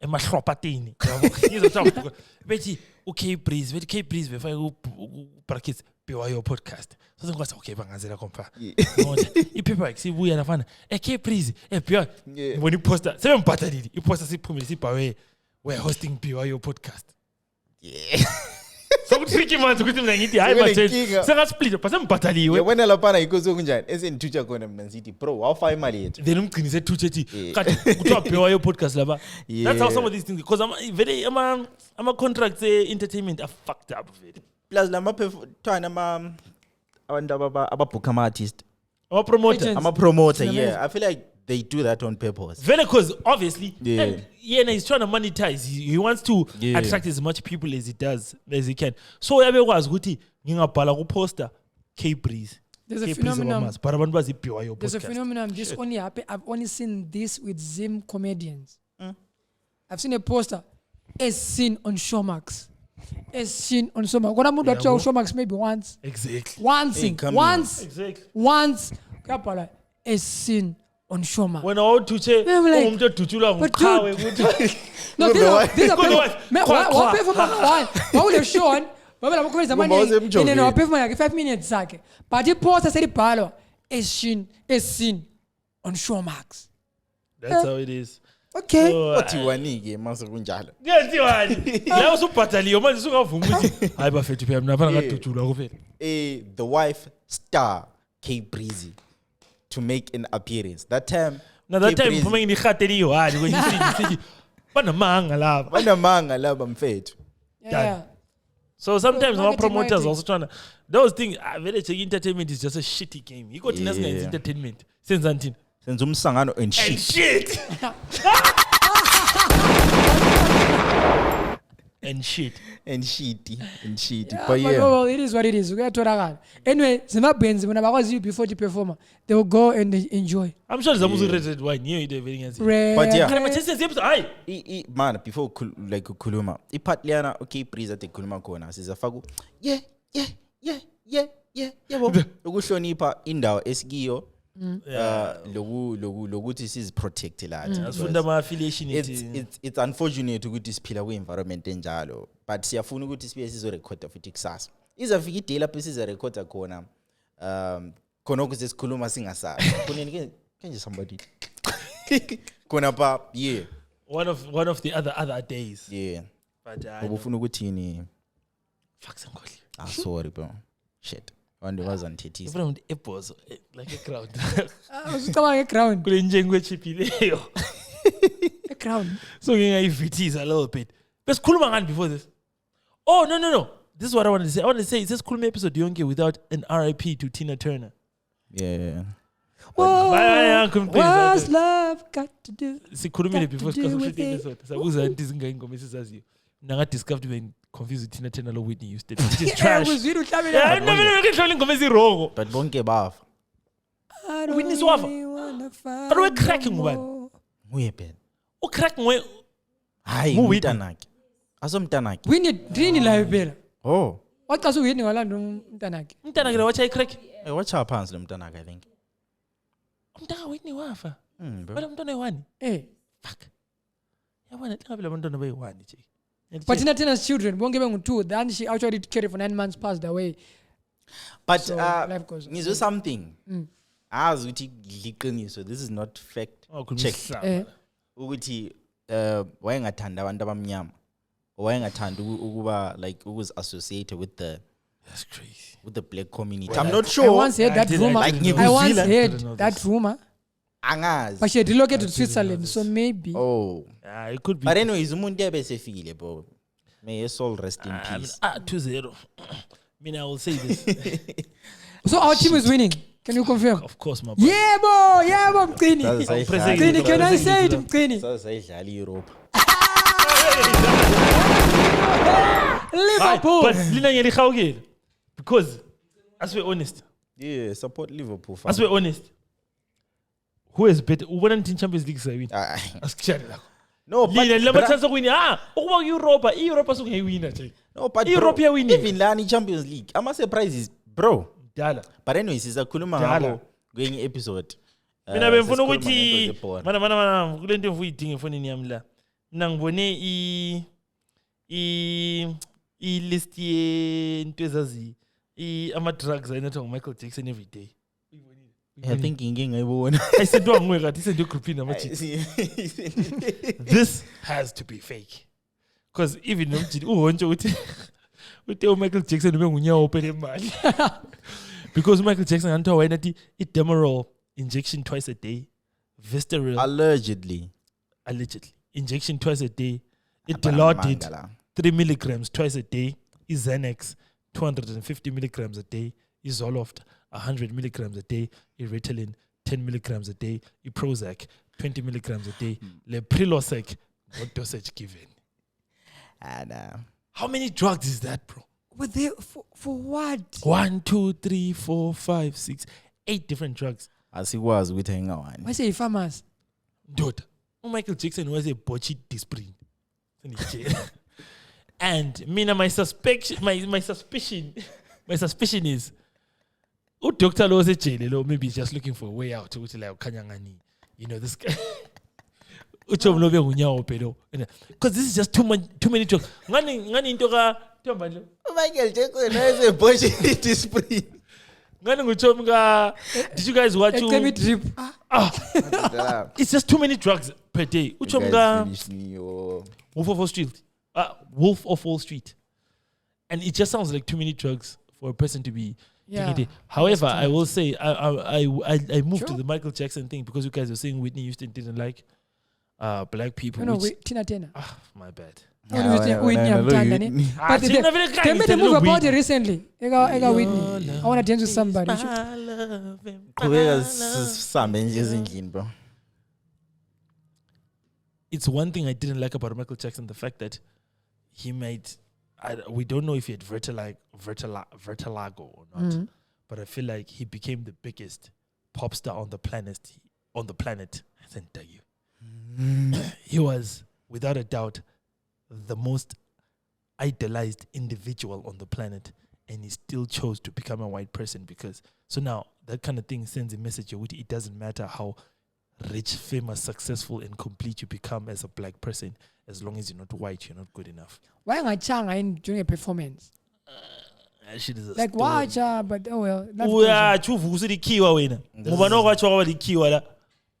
emahlopatini. Yabo. Ngizothi bethi Kbrizzy, bethi Kbrizzy befake brackets ByoPodcast. So ngikwazi okay bangazela kompa. Ipaperwork sibuya lafana. Kbrizzy, Byo. When iposter, sebembhatalile. Iposter siphumile sibhawe we're hosting ByoPodcast. Yeah. So tricky man ukuthi mina ngithi hayi manje sengasplit base mbhataliwe. Yabona lapha ikozo kunjani esenthutsha khona mina ngithi bro wawufa imali yethu. Then umgcini sethutshe ethi kanti kuthiwa ByoPodcast laba. That's how some of these things because very ama contracts entertainment are fucked up very. Plus lama thwana abantu ababooka ama artist. Our promoter. Agents. I'm a promoter, yeah. I feel like they do that on purpose. Very because obviously, Yeah. and he's trying to monetize. He wants to attract as much people as he can. So yabe kwazi ukuthi ngingabhala ku poster Kbrizzy. There's a phenomenon. But abantu bazi ByoPodcast. There's a phenomenon. This only happened. I've only seen this with Zim comedians. I've seen a poster as seen on Showmax. As seen on Showmax. When I'm on Showmax maybe once. Exactly. Exactly. Once. Kapala as seen on Showmax. When I want to say, I'm like, umuntu ethuthula but ngqhawe dude- ukuthi No, these are Why? Why will show on? Babe la mkhweza Kumba manje. usemjoveni. Ene no pay for like 5 minutes zakhe. But iposter selibhalwa as seen on Showmax. That's how it is. Okay. So, Wathi wanike mase kunjalo. Kwenziwani? La usubhataliwe manje sungavuma ukuthi hayi bafethu phela mina bafana kadutshulwa kuphela. The wife star Kbrizzy to make an appearance. That time Now that time Kbrizzy- phuma nginikhate liyi-1 when you see banamanga laba. banamanga laba mfethu. Yeah. So sometimes our Marketing, promoters marketing. also trying to those things. Vele entertainment is just a shitty game. You got Yeah. yeah. entertainment. Senza ntini? Senza umsangano and And shit. shit. And shit. And shitty. Yeah, But yeah. well, it is what it is. Kuyatholakala. Anyway, zimabenzi bona bakwazi before the performer. They will go and enjoy. I'm sure there's a red wine. You know everything else. But yeah. Can I just say aye? Man, before like ukhuluma, ipart liyana Kbrizzy ade khuluma khona sizafaku. Yeah. Yabo. Ukuhlonipha indawo esikiyo. Lokuthi siziprotect lathi. Asifunda ama affiliation It's unfortunate ukuthi siphila ku-environment enjalo, but siyafuna ukuthi sibe sizorekhoda futhi kusasa. Izafika iday lapho sizarekhoda khona khona ukuze sikhuluma singasazi. Khoneni kanje somebody. Khona pa yeah. one of the other days. Yeah. But Ubufuna ukuthini? fuck sangkholi. Sorry bro. Shit. Abantu bazanithethisa. From the apples like a crowd. Usicabanga ground. Kule njengo echipileyo. A ground. So ngingayivithiza a little bit. Besikhuluma ngani before this? Oh no. This is what I wanted to say. I wanted to say, is this cool episode yonke without an RIP to Tina Turner? Yeah. What's love got to do? Sikhulumile before Got to do sikhathi with it. episode. Sabuza anti zingayingoma esizaziyo. Mina nga discovered when confused with Tina Turner lo Whitney Houston. Which is trash. Uzwile uhlabela. Yeah, never ngihlola ingoma ezirong. But bonke bafa. I don't Whitney Swafa. really wanna find Kaloku cracking no ngubani? more. Nguye phela. Ucrack ngwe Hayi Who umntanakhe. Asomntanakhe. Whitney Drini live phela. Oh. Waxasa uWhitney walanda umntanakhe. umntana ke wacha icrack. Hey, watch our pants lomntanakhe I think. Umntana Whitney wafa. Bro. Wala umntana oyi-1. Eh. Fuck. Yabona ngabela abantwana bayi-1 nje. But Tina Turner's children bonke bengu2. Then she actually carried for 9 months, passed away. But So, life goes on. ngizwe something. Azi ukuthi liqiniso, this is not fact. Check. Eh. Ukuthi wayengathanda abantu abamnyama. Wayengathanda ukuba like associated with the That's crazy. with the black community. I'm not sure. I once heard that rumor. like I once Zealand. heard that rumor. Angazi. But she had relocated to Switzerland, so maybe. Oh. Yeah, it could be. But anyways, umuntu ebesefikile bro. May his soul rest in peace. 2-0. I will say this. So our team is winning. Can you confirm? Of course, my boy. Yebo, Mgcini. Sasayidlala Mgcini, can I say it, Mgcini? Sasayidlala Europe. Liverpool. But lina ngiyalihawukile because as we're honest, Yeah, support Liverpool. as we're honest, who is better? Ubona nti Champions League sayawina. Ah, Asikushani lakho. no, but Lina lama chance okuwina. Ukuba Europa, Europa sokungayewina nje. no, but Europe bro, yawinile. even lani Champions League. Ama surprises, bro. Dala. But anyways, sizakhuluma Dala. ngabo kwenye episode. Mina bengifuna sesikhuluma ukuthi ngento zebhola. mana kule nto ngiyidinga efonini yami la. Mina ngibone i list yento ezazi Ama-drugs ayinathwa Michael Jackson every day. I think ngiyibona. I said wrong I said your group in This has to be fake. Because even Michael Jackson because Michael Jackson anto Demerol injection twice a day, Vistaril Allegedly injection twice a day, Dilaudid 3 milligrams twice a day, Xanax 250 milligrams a day, Zoloft 100 milligrams a day, Ritalin 10 milligrams a day, Prozac 20 milligrams a day, Leprilosec, what dosage given? And how many drugs is that, bro? But they for what? 1, 2, 3, 4, 5, 6, 8 different drugs. asikwazi ukuthi engawani. Why say farmers? Dude, Michael Jackson was a botchy discipline. And my suspicion is Dr. Lo was jail, maybe he's just looking for a way out. This guy. Because this is just too many drugs. Michael Jackson has a budget discipline. Did you guys watch Drip. It's just too many drugs per day. Wolf of Wall Street. Wolf of Wall Street. And it just sounds like too many drugs for a person to be taking a day. However, I will say I moved to the Michael Jackson thing because you guys were saying Whitney Houston didn't like black people. No, Tina. My bad. But they made a move about it recently. Whitney. I want to dance with somebody. Bro. It's one thing I didn't like about Michael Jackson, the fact that he made, we don't know if he had vertigo or not, but I feel like he became the biggest pop star on the planet. I said, tell you. He was, without a doubt, the most idolized individual on the planet, and he still chose to become a white person because so now that kind of thing sends a message. It doesn't matter how rich, famous, successful, and complete you become as a black person, as long as you're not white, you're not good enough. Why am I during a performance? Shit is a like watch, but oh well.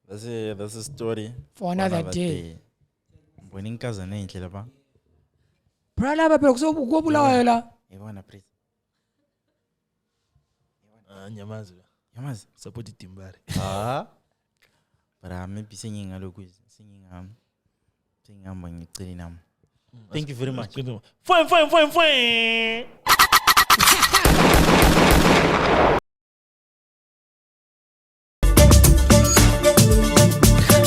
That's a story for another day. Winning cousin ain't laba. Pralaba pero go bulawa la. Yabona please. Nyamazi. Support Timbari. But maybe singing a look singing ngicela nami. Thank you very much. Fine.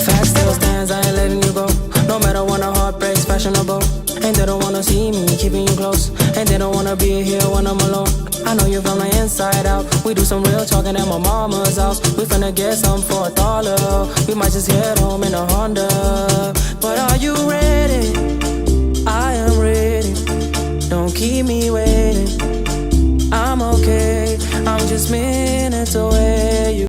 Fact still stands, I ain't letting you go. No matter when a heart breaks, fashionable. And they don't wanna see me keeping you close. And they don't wanna be here when I'm alone. I know you from the inside out. We do some real talking at my mama's house. We finna get some for $1. We might just head home in a Honda. But are you ready? I am ready. Don't keep me waiting. I'm okay. I'm just minutes away.